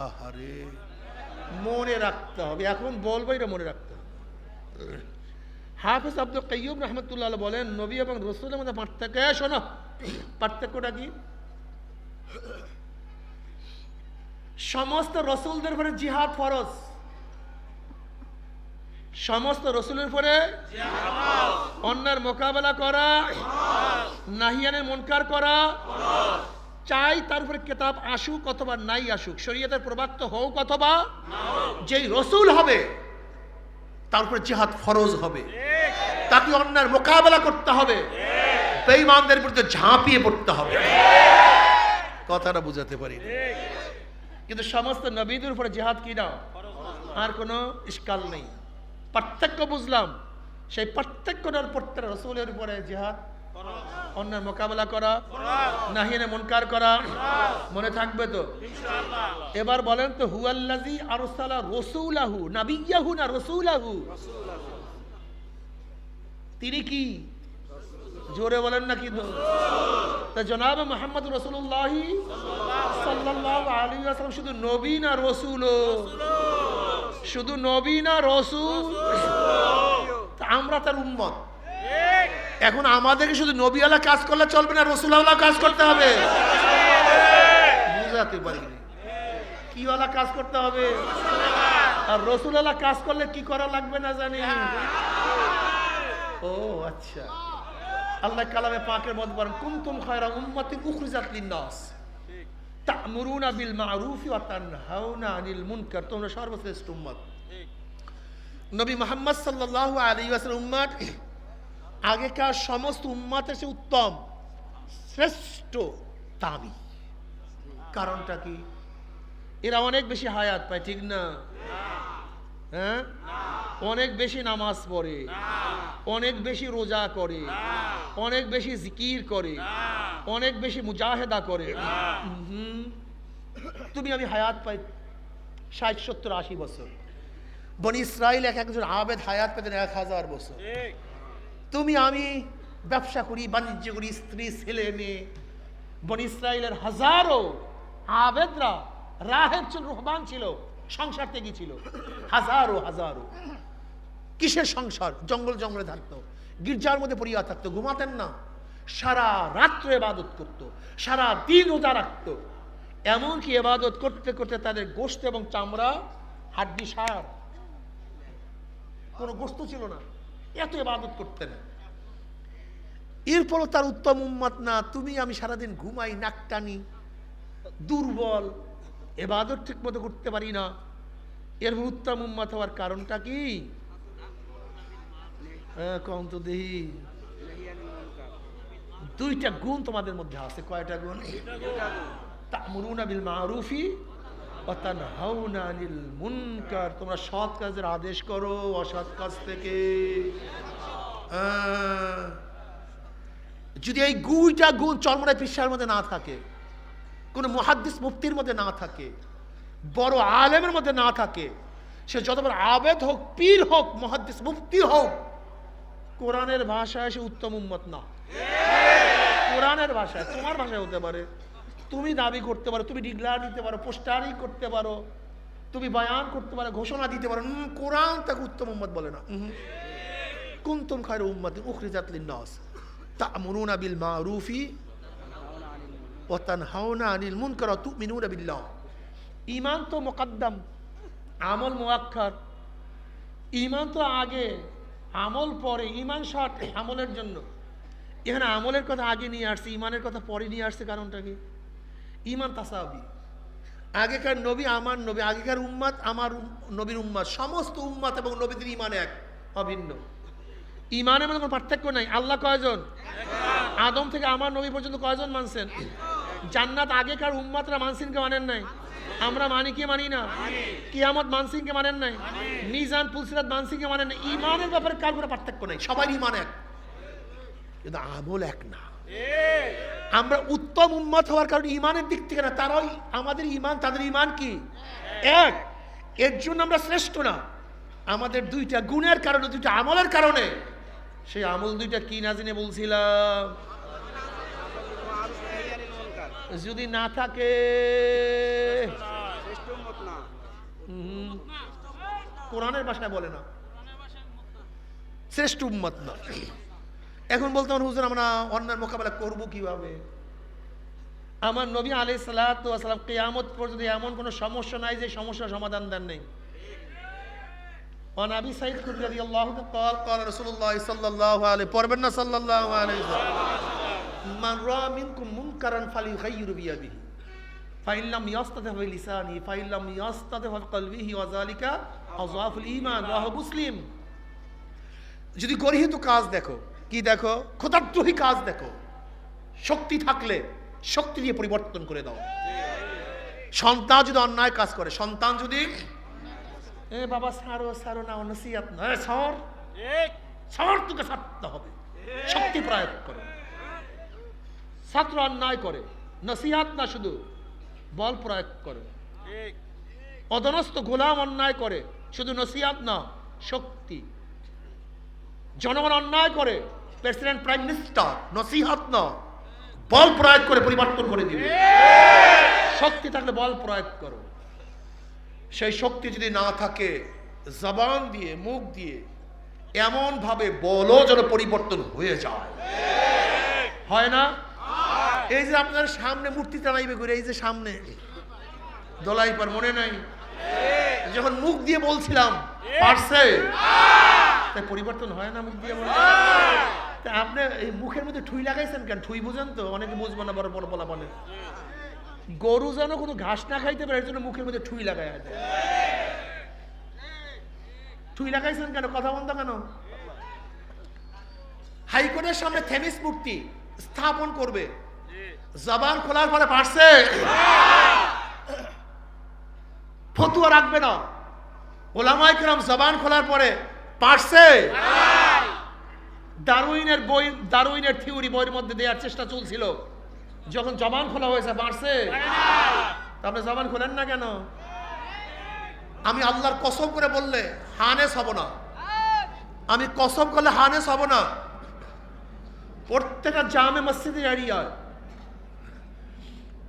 আহারে, মনে রাখতে হবে। এখন বলবো, এটা মনে রাখতে হবে। হাফেজ আব্দুল কাইয়্যুম রাহমাতুল্লাহ আলাইহি বলেন, নবী এবং রসুলের মধ্যে পার্থক্য। শোনো, পার্থক্যটা কি? সমস্ত রসুলদের উপরে জিহাদ ফরজ। সমস্ত রসুলের উপরে অন্যায়ের মোকাবেলা করা, নাহিয়ানের মুনকার করা, চাই তার উপরে কিতাব আসুক অথবা নাই আসুক, শরীয়তের প্রবক্তা হোক অথবা যেই রসুল হবে তার উপরে জিহাদ ফরজ হবে। তাকে অন্যায়ের মোকাবেলা করতে হবে, বেঈমানদের বিরুদ্ধে ঝাঁপিয়ে পড়তে হবে। কথাটা বুঝাতে পারি না? কিন্তু সমস্ত নবীদের উপরে জিহাদ কি না? আর কোনো ইশকাল নেই। পার্থক্য বুঝলাম, সেই পার্থক্যটার প্রত্যেক রসুলের উপরে জিহাদ, অন্যের মোকাবেলা করা, নাহিয়ানে মুনকার করা। মনে থাকবে তো? এবার বলেন তো, হুয়াল্লাযী আরসালা রাসূলাহু নাবিয়্যাহু না রাসূলাহু? তিনি কি? জোরে বলেন না কি? তা জনাব মুহাম্মদ রাসূলুল্লাহ সাল্লাল্লাহু আলাইহি ওয়াসাল্লাম শুধু নবী না রসুল? শুধু নবী না রসুল? আমরা তার উম্মত। এখন আমাদেরকে শুধু নবীওয়ালা কাজ করলে চলবে না, রসুলওয়ালা কাজ করতে হবে। বুঝাতে পারিনি? কিওয়ালা কাজ করতে হবে? আর রসুলওয়ালা কাজ করলে কি করা লাগবে না জানি? ও আচ্ছা, আল্লাহ কালামে পাকের মধ্যে বলেন, কুনতুম খায়রা উম্মাতিন উখরিজাত লিন-নাস তা'মুরুনা বিল মা'রুফি ওয়া তানহাউনা আনিল মুনকার। তোমরা সর্বশ্রেষ্ঠ উম্মত। নবী মুহাম্মদ সাল্লাল্লাহু আলাইহি ওয়াসাল্লাম উম্মত আগেকার সমস্ত উম্মতের চেয়ে উত্তম, শ্রেষ্ঠ দাবি। কারণটা কি? এরা অনেক বেশি হায়াত পায়, ঠিক না? হ্যাঁ, অনেক বেশি নামাজ পড়ে, অনেক বেশি রোজা করে, অনেক বেশি জিকির করে, অনেক বেশি মুজাহেদা করে। তুমি আমি হায়াত পাই 60, 70, 80 বছর। বনি ইসরাইল একজন আবেদ হায়াত পেতেন 1000 বছর। তুমি আমি ব্যবসা করি, বাণিজ্য করি, স্ত্রী ছেলে মেয়ে। বনি ইসরাইলের হাজারো আবেদরা রাহেব ছিল, রহমান ছিল, সংসার থেকে ছিল হাজারো হাজারো। কিসের সংসার? জঙ্গলে থাকতো, গির্জার মধ্যে পড়িয়া থাকতো, ঘুমাতেন না, সারা রাত্র ইবাদত করত, সারা দিন রোজা রাখতো। এমনকি ইবাদত করতে করতে তাদের গোশত এবং চামড়া, হাড্ডি সার, কোনো গোশত ছিল না। এত ইবাদত করতেন। এরপরও তার উত্তম উম্মত না। তুমি আমি সারাদিন ঘুমাই, নাকটানি, দুর্বল, ইবাদত ঠিক মতো করতে পারি না। এর উত্তম উম্মত হওয়ার কারণটা কি? কম তো দেখি দুইটা গুণ তোমাদের মধ্যে আছে। কয়টা গুণ? তা'মুরুনা বিল মা'রুফি ওয়া তানহাউনা আনিল মুনকার। তোমরা সৎ কাজের আদেশ করো অসৎ কাজ থেকে। যদি এই দুইটা গুণ চরমরায় পৃষ্ঠার মধ্যে না থাকে, কোন মুহাদ্দিস মুফতির মধ্যে না থাকে, বড় আলেমের মধ্যে না থাকে, সে যত বড় আবেদ হোক, পীর হোক, মুহাদ্দিস মুফতি হোক, কোরআনের ভাষায় সে উত্তম উম্মত না। কোরআনের ভাষায়, তোমার ভাষায় হতে পারে, তুমি দাবি করতে পারো, তুমি ডিক্লার দিতে পারো, পোস্টারিং করতে পারো, তুমি বয়ান করতে পারো, ঘোষণা দিতে পারো, কোরআন তাকে উত্তম উম্মত বলে না। কুনতুম খায়রা উম্মাতিন উখরিজাত লিন-নাস তা'মুরুনা বিল মা'রুফি ওয়া তানহাউনা আনিল মুনকার ওয়া তু'মিনুনা বিল্লাহ। ঈমান তো মুকদ্দম, আমল মুআক্খার। ঈমান তো আগে, আমল পরে। ঈমান শর্ত আমলের জন্য। এখানে আমলের কথা আগে নিয়ে আসছে, ঈমানের কথা পরে নিয়ে আসছে। কারণটা কি? ঈমান তাসাবি। আগেকার নবী আমার নবী, আগেকার উম্মাত আমার নবীর উম্মাত, সমস্ত উম্মাত এবং নবীদের ঈমান এক, অভিন্ন। ঈমানের মধ্যে কোনো পার্থক্য নাই। আল্লাহ কয়জন? আদম থেকে আমার নবী পর্যন্ত কয়জন মানছেন? জান্নাত আগেকার উম্মাতরা মানছেন কে মানেন নাই? আমরা মানি কি মানি না? কিয়ামত মানছেন কে মানেন নাই? মিজান পুলসিরাত মানছেন কে মানেন নাই? ঈমানের ব্যাপারে কার কোনো পার্থক্য নাই, সবাই ঈমান এক, কিন্তু আমল এক না। আমরা উত্তম উম্মত হওয়ার কারণে ঈমানের দিক থেকে না, তারাই আমাদের ঈমান, তাদের ঈমান কি এক। এর জন্য আমরা শ্রেষ্ঠ না। আমাদের দুইটা গুণের কারণে, দুইটা আমলের কারণে। সেই আমল দুইটা কি না জেনে বলছিলাম? যদি না থাকে কোরআনের ভাষায় বলে না, শ্রেষ্ঠ উম্মত না। এখন বলতে আমার হুজুর আমরা অন্যের মোকাবেলা করবো কিভাবে? আমার নবী আলাইহিস সালাতু ওয়াস সালাম কিয়ামত পর্যন্ত এমন কোনো সমস্যা নাই যে সমস্যার সমাধান দেন নাই। ওয়ান আবি সাঈদ খুদরী রাদিয়াল্লাহু তাআলা قال رسول الله صلى الله عليه পড়বেন না সাল্লাল্লাহু আলাইহি ওয়াসাল্লাম, মান রাআ মিনকুম মুনকারান ফালিয়ুগাইয়িরু বিয়াদিহি ফাইন লাম ইয়াস্তাতি বিলিসানিহি ফাইন লাম ইয়াস্তাতি বিকলবিহি ওয়া যালিকা আযআফুল ঈমান। রাহু মুসলিম। যদি গর্হিত কাজ দেখো, কি দেখো? খোদাদ্রোহী কাজ দেখো, শক্তি থাকলে শক্তি দিয়ে পরিবর্তন করে দাও। সন্তান যদি অন্যায় কাজ করে, সন্তান যদি বাবা সারো সারো না, নসিহত না, সর সর, তোকে ছাড়তে হবে, শক্তি প্রয়োগ করো। ছাত্র অন্যায় করে, নসিহত না, শুধু বল প্রয়োগ করো। অধনস্থ গোলাম অন্যায় করে, শুধু নসিহত না, শক্তি। জনগণ অন্যায় করে, প্রেসিডেন্ট প্রাইম মিনিস্টার, নসিহত না, বল প্রয়োগ করে পরিবর্তন করে দিবে। শক্তি থাকলে বল প্রয়োগ করো। সেই শক্তি যদি না থাকে, জবান দিয়ে, মুখ দিয়ে এমন ভাবে বলো যেন পরিবর্তন হয়ে যায়। হয় না? এই যে আপনার সামনে মূর্তি টানাইবে ঘুরে, এই যে সামনে দলাই পার, মনে নাই? যখন মুখ দিয়ে বলছিলাম পারছে, তাই পরিবর্তন হয় না মুখ দিয়ে বলে। তা আপনি এই মুখের মধ্যে ঠুই লাগাইছেন কেন? ঠুই বুঝেন তো? অনেকে বুঝবো না, বড় বড় বলা বলে। গরু যেন কোনো ঘাস না খাইতে পারে, এর জন্য মুখের মধ্যে ঠুই লাগাই আছে। ঠুই লাগাইছেন কেন? কথা বলতো কেন? হাইকোর্টের সামনে থেমিস মূর্তি স্থাপন করবে, জবান খোলার পরে পারছে, ফতুয়া রাখবে না। ওলামায়ে কেরাম জবান খোলার পরে পারছে। দারউইনের থিওরি বইয়ের মধ্যে দেওয়ার চেষ্টা চলছিল, যখন জবান খোলা হয়েছে পারছে। আপনি জবান খোলেন না কেন? আমি আল্লাহর কসম করে বললে হানেস হব না, আমি কসম করলে হানেস হব না। প্রত্যেকটা জামে মসজিদের এরিয়ায়,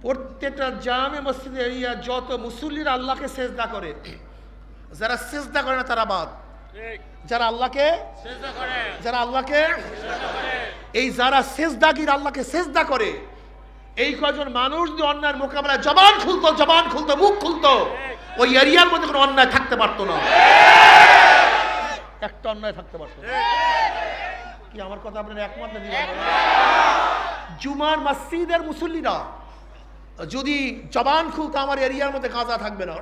প্রত্যেকটা জামে মসজিদের এরিয়া যত মুসল্লিরা আল্লাহকে সেজদা করে, যারা সেজদা করে না তারা বাদ। যারা আল্লাহকে এই যারা সেজদাগির, আল্লাহকে সেজদা করে, এই কয়জন মানুষ যদি অন্যায়ের মোকাবেলায় জবান খুলতো, মুখ খুলতো, ওই এরিয়ার মধ্যে কোনো অন্যায় থাকতে পারতো না। একটা অন্যায় থাকতে পারতো না। কি আমার কথা আপনার একমত না? জুমার মসজিদের মুসল্লিরা যদি জবান খুলতো আমার এরিয়ার মধ্যে গাঁজা থাকবে না,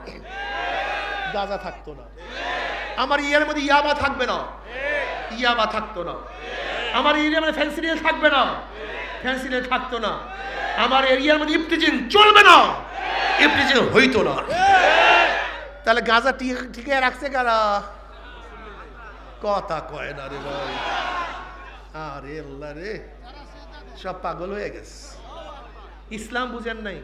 গাঁজা থাকতো না। আমার এরিয়ার মধ্যে ইয়াবা থাকবে না, ইয়াবা থাকতো না। আমার এরিয়ার মধ্যে ফেন্সিডিল থাকবে না, ফেন্সিডিল থাকতো না। আমার এরিয়ার মধ্যে ইফতিজিং চলবে না, ইফতিজিং হইতো না। তাহলে গাঁজা ঠিক রাখছে কারা? কথা কয় না রে ভাই। আরে আল্লাহ রে, সব পাগল হয়ে গেছে। ইসলাম বুঝেন নাই,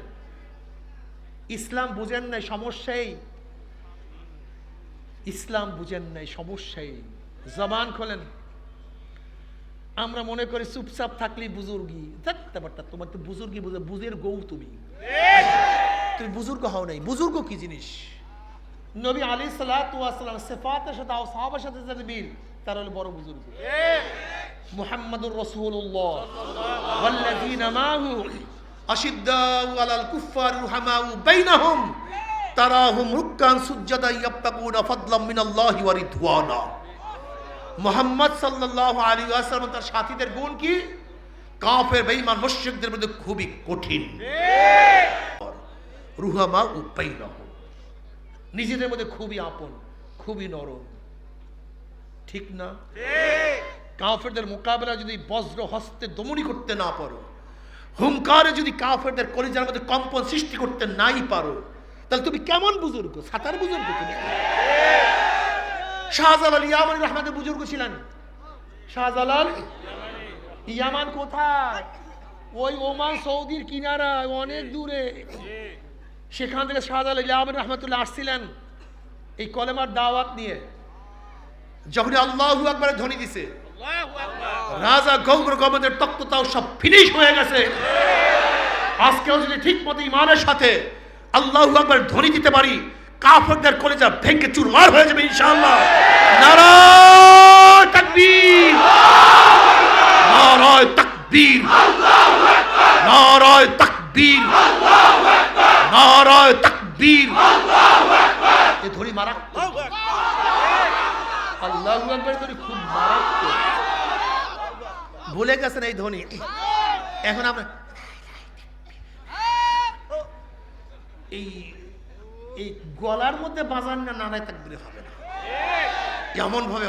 ইসলাম বুঝেন নাই, সমস্যাই ইসলাম বুঝেন নাই, সমস্যাই। জবান খোলেন। আমরা মনে করি চুপচাপ থাকলেই বুজুর্গি। থাকতে পারতা, তোমার তো বুজুর্গি বুঝে, বুঝের গৌ তুমি, তুমি বুজুর্গ হও নাই। বুজুর্গ কি জিনিস? নবী আলাইহিস সালাতু ওয়াস সালাম সিফাতের সাথে আর সাহাবার সাথে যাদের মিল, তারা হলো বড় বুজুর্গ। মুহাম্মাদুর রাসূলুল্লাহ ওয়াল্লাযীনা মাহু আশিদ্দাউ আলাল কুফফার রুহামাউ বাইনাহুম তারাহুম রুকআন সুজদা ইয়াবতাগুনা ফাদলাম মিনাল্লাহি ওয়া রিদওয়ানা। মুহাম্মদ সাল্লাল্লাহু আলাইহি ওয়াসাল্লাম তার সাথীদের গুণ কি? কাফের বেঈমান মুশরিকদের মধ্যে খুবই কঠিন, রুহামাউ বাইনাহুম, নিজেদের মধ্যে খুবই আপন, খুবই নরম। ঠিক না? কাফেরদের মোকাবেলা যদি বজ্র হস্তে দমনী করতে না পারো, হুঙ্কারে যদি কাফেরদের কলিজার মধ্যে কম্পন সৃষ্টি করতে নাই পারো, তাহলে তুমি কেমন বুজুর্গ? সাতার বুজুর্গ তুমি। শাহজালাল ইয়ামানি রহমাতের বুজুর্গ ছিলেন। শাহজালাল ইয়ামান কোথায়? ওই ওমান সৌদির কিনারায়, অনেক দূরে। সেখান থেকে শাহজালাল ইয়ামানি রহমাতুল্লাহ আসছিলেন এই কলেমার দাওয়াত নিয়ে। যখন আল্লাহু আকবার ধ্বনি দিছে, রাজা গৌর গমদের তক্ততাও সব ফিনিশ হয়ে গেছে। আজকেও যদি ঠিক মতো ইমানের সাথে আল্লাহু আকবার ধ্বনি দিতে পারি, কাফেরদের কলিজা ভেঙে চুরমার হয়ে যাবে ইনশাআল্লাহ। নারায়ে তাকবীর, নারায়ে তাকবীর, নারায়ে তাকবীর, নারায়ে তাকবীর। এই ধ্বনি মারাত্মক। আল্লাহু আকবার ধ্বনি খুব মারাত্মক। ভুলে গেছেন এই ধ্বনি। এখন আমরা এই এই গলার মধ্যে বাজান না, নারায়ে তাকবীর হবে না, এমন ভাবে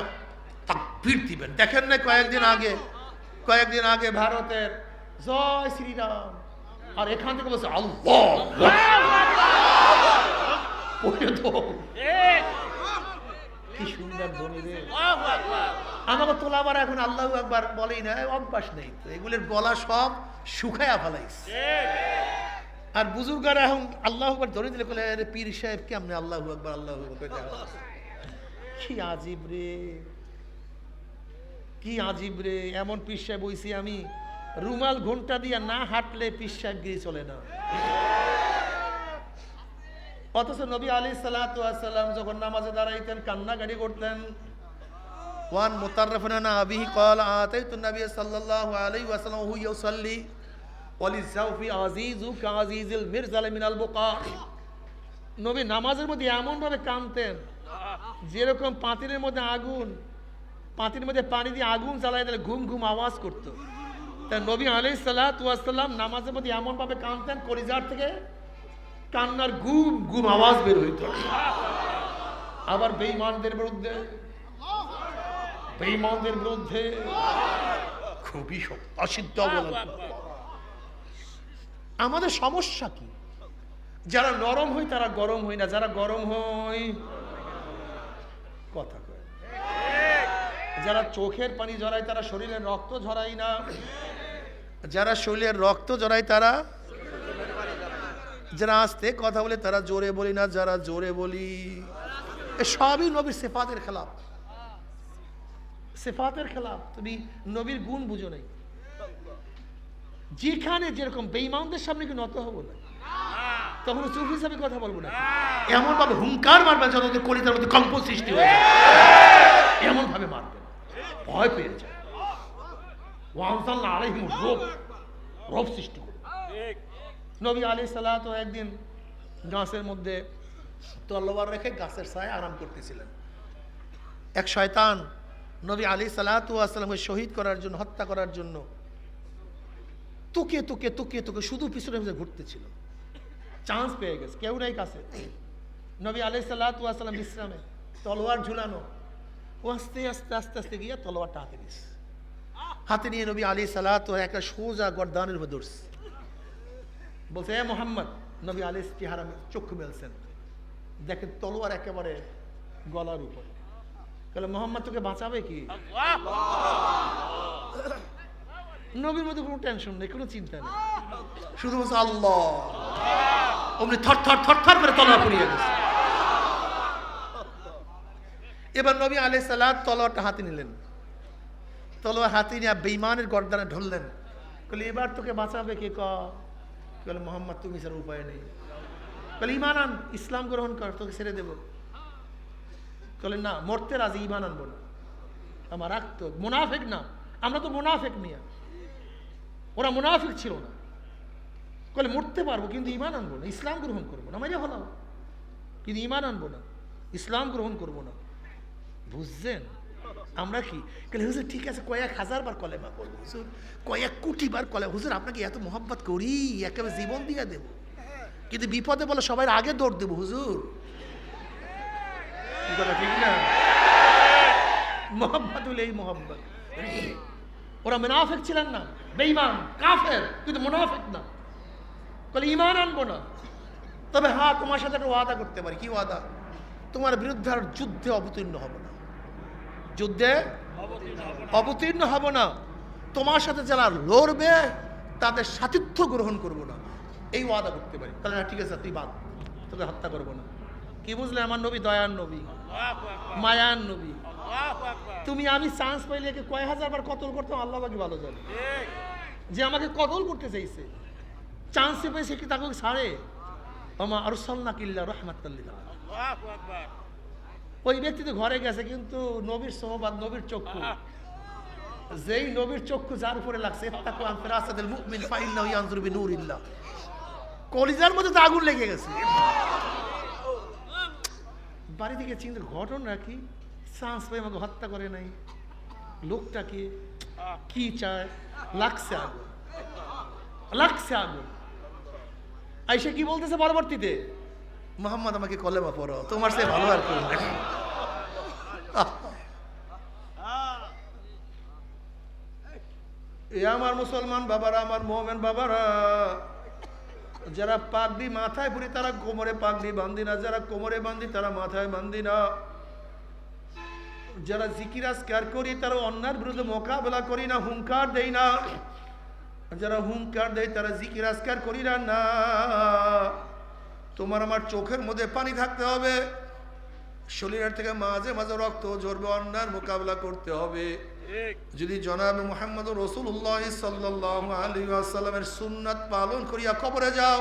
তাকবীর দিবেন। দেখেন না কয়েকদিন আগে ভারতের জয় শ্রীরাম, আর এখান থেকে বলছে আল্লাহ। কি সুন্দর ধ্বনি রে। আমাকে তোলাবার এখন আল্লাহু আকবার বলেই না, অভ্যাস নেই তো, এগুলোর গলা সব শুকায়া ফেলাইছে। আর বুজুর্গরা এখন আল্লাহু আকবার ধরে দিলে বলে, আরে পীর সাহেব কেমনে আল্লাহু আকবার আল্লাহু আকবার। কি আজীব রে, কি আজীব রে। এমন পীর সাহেব হইছি আমি, রুমাল ঘন্টা দিয়া না হাঁটলে পীর সাহেব গিয়ে চলে না। অথচ নবী আলাইহিস সালাতু ওয়াস সালাম যখন নামাজে দাঁড়াইতেন কান্নাকাটি করতেন। ওয়ান মুতাররাফুন আন আবিহি ক্বাল আতাইতু নবী সাল্লাল্লাহু আলাইহি ওয়াসাল্লাম হু ইউসাল্লি ওয়ালিযাওফি আজিজু কাজিজিল মিরজাল মিনাল বুকা। নবী নামাজের মধ্যে এমন ভাবে কাঁদতেন যেরকম পাতিলের মধ্যে আগুন, পাতির মধ্যে পানি দিয়ে আগুন জ্বালায় দিলে ঘুম ঘুম আওয়াজ করতো। তাই নবী আলাইহিস সালাতু ওয়াস সালাম নামাজের মধ্যে এমন ভাবে কাঁদতেন, কলিজার থেকে কান্নার গুম গুম আওয়াজ বের হইত। আবার বেঈমানদের বিরুদ্ধে, বেঈমানদের বিরুদ্ধে খুবই অসিদ্ধ অবলম্বন। আমাদের সমস্যা কি? যারা নরম হই তারা গরম হই না, যারা গরম হই কথা কয়। যারা চোখের পানি ঝরায় তারা শরীরের রক্ত ঝরায় না, যারা শরীরের রক্ত ঝরায় তারা, যারা আস্তে কথা বলে তারা জোরে বলি না, যারা জোরে বলি। এ সবই নবীর সিফাতের খেলাফ, সিফাতের খেলাফ। তুমি নবীর গুণ বুঝো নাই। যেখানে যেরকম বেঈমানদের সামনে কি নত হবো না, তখন চুপ হিসাবে কথা বলবো না। এমন ভাবে হুঙ্কার মারবে যাতে ওদের কলিজার মধ্যে কম্পন সৃষ্টি হয়ে যায়, এমন ভাবে মারবে, ভয় পেয়ে যায়। ওয়ানসাল্লাহ আলাইহিম রব সৃষ্টি করবে। নবী আলাইহিস সালাতু একদিন গাছের মধ্যে তলোয়ার রেখে গাছের ছায়ায় আরাম করতেছিলেন। এক শয়তান নবী আলাইহিস সালাতু ওয়াস সালামকে শহীদ করার জন্য, হত্যা করার জন্য তুকে তুকে তুকে তুকে শুধু পিছনে পিছনে ঘুরতেছিল। চান্স পেয়ে গেছে, কেউ নাই কাছে। নবী আলাইহিস সালাতু ওয়াস সালাম বিশ্রামে, তলোয়ার ঝুলানো। ও আস্তে আস্তে আস্তে আস্তে গিয়ে তলোয়ারটা হাতে নিয়েছে। হাতে নিয়ে নবী আলাইহিস সালাতু একটা সোজা গর্দানের উপর ধরছে। বলছে, এ মোহাম্মদ। নবী আলাইহিস চেহারা চক্ষু মেলছেন, দেখেন তলোয়ার একেবারে গলার উপর। তাহলে মোহাম্মদ তোকে বাঁচাবে কি? নবীর মধ্যে কোনো টেনশন নেই, কোনো চিন্তা নেই, শুধু বলছে আল্লাহ। অমনি থর থর থর থর করে তলোয়ার পড়িয়ে গেছে। এবার নবী আলাইহিস সালাত তলোয়ারটা হাতে নিলেন, তলোয়ার হাতে নিয়ে বেঈমানের গর্দানে ঢললেন। বলে এবার তোকে বাঁচাবে কে? বলে মোহাম্মদ তুমি ছাড়া উপায় নেই। বলে ইমান আন, ইসলাম গ্রহণ কর, তোকে ছেড়ে দেবো। বলে না, মরতে রাজি, ইমান আনবো না। আমার রাখতো মুনাফিক না, আমরা তো মুনাফিক মিয়া, ওরা মুনাফিক ছিল না। বলে মরতে পারবো কিন্তু ইমান আনবো না, ইসলাম গ্রহণ করবো না। মাইয়া হলাম কিন্তু ইমান আনবো না, ইসলাম গ্রহণ করবো না। বুঝছেন আমরা কি? বলে হুজুর ঠিক আছে, কয়েক হাজার বার কলেমা পড়বো হুজুর, কয়েক কোটি বার কলেমা। হুজুর আপনাকে এত মোহাব্বত করি, একেবারে জীবন দিয়ে দেবো, কিন্তু বিপদে বলে সবাই আগে দৌড় দেবো হুজুর। ঠিক না? মোহাম্মত হলে এই মোহাম্মত। ওরা মুনাফিক ছিলেন না, বেঈমান কাফের, কিন্তু মুনাফিক না। বলে ঈমান আনবো না, তবে হ্যাঁ তোমার সাথে একটা ওয়াদা করতে পারি। কি ওয়াদা? তোমার বিরুদ্ধে আর যুদ্ধে অবতীর্ণ হব না, যুদ্ধে অবতীর্ণ হব না। তোমার সাথে যারা লড়বে তাদের সাথিত্ব গ্রহণ করব না, এই ওয়াদা করতে পারি। তাহলে না ঠিক আছে, তুই বাদ, তোকে হত্যা করবো না। কি বুঝলে? আমার নবী দয়ার নবী, মায়ার নবী। তুমি আমি চান্স পাইলে একে কয় হাজার বার কতল করতাম, আল্লাহ বাকি ভালো জানে। যে আমাকে কতল করতে চাইছে, চান্সে পেয়েছে কি তাকে ছাড়ে? আমা আরসালনাকা ইল্লা রাহমাতাল লিল আলামিন। ওই ব্যক্তি তো ঘরে গেছে, কিন্তু নবীর সোহবাত, নবীর চক্ষু, যেই নবীর চক্ষু যার উপরে লাগছে, ইত্তাকু আন ফিরাসাতিল মুমিন ফাইন্নাহু ইয়ানজুরু বিনুরিল্লাহ, কলিজার মধ্যে তো আগুন লেগে গেছে। বাড়ি থেকে চিন্তা, ঘটনা কি? চান্স পাই আমাকে হত্যা করে নাই, লোকটাকে কি চায়? লাগছে আগুন, লাগছে আগুন। আইসা কি বলতেছে পরবর্তীতে? মোহাম্মদ আমাকে কলেমা পড়ো, তোমার সে ভালো আর কেউ নাই। এ আমার মুসলমান বাবারা, আমার মোমেন বাবারা, যারা পাগড়ি মাথায় পরি তারা কোমরে পাগড়ি বান্ধি না, যারা কোমরে বান্ধি তারা মাথায় বান্ধি না। যারা জিকির আজকার করি তারা অন্যার বিরুদ্ধে মোকাবেলা করি না, হুঙ্কার দেই না। যারা হুঙ্কার দেয় তারা জিকির আজকার করি না। তোমার আমার চোখের মধ্যে পানি থাকতে হবে, শরীরের থেকে মাঝে মাঝে রক্ত ঝরবে, অন্যার মোকাবেলা করতে হবে। যদি জনাবে মুহাম্মদ রাসূলুল্লাহ সাল্লাল্লাহু আলাইহি ওয়াসাল্লামের সুন্নাত পালন করিয়া কবরে যাও,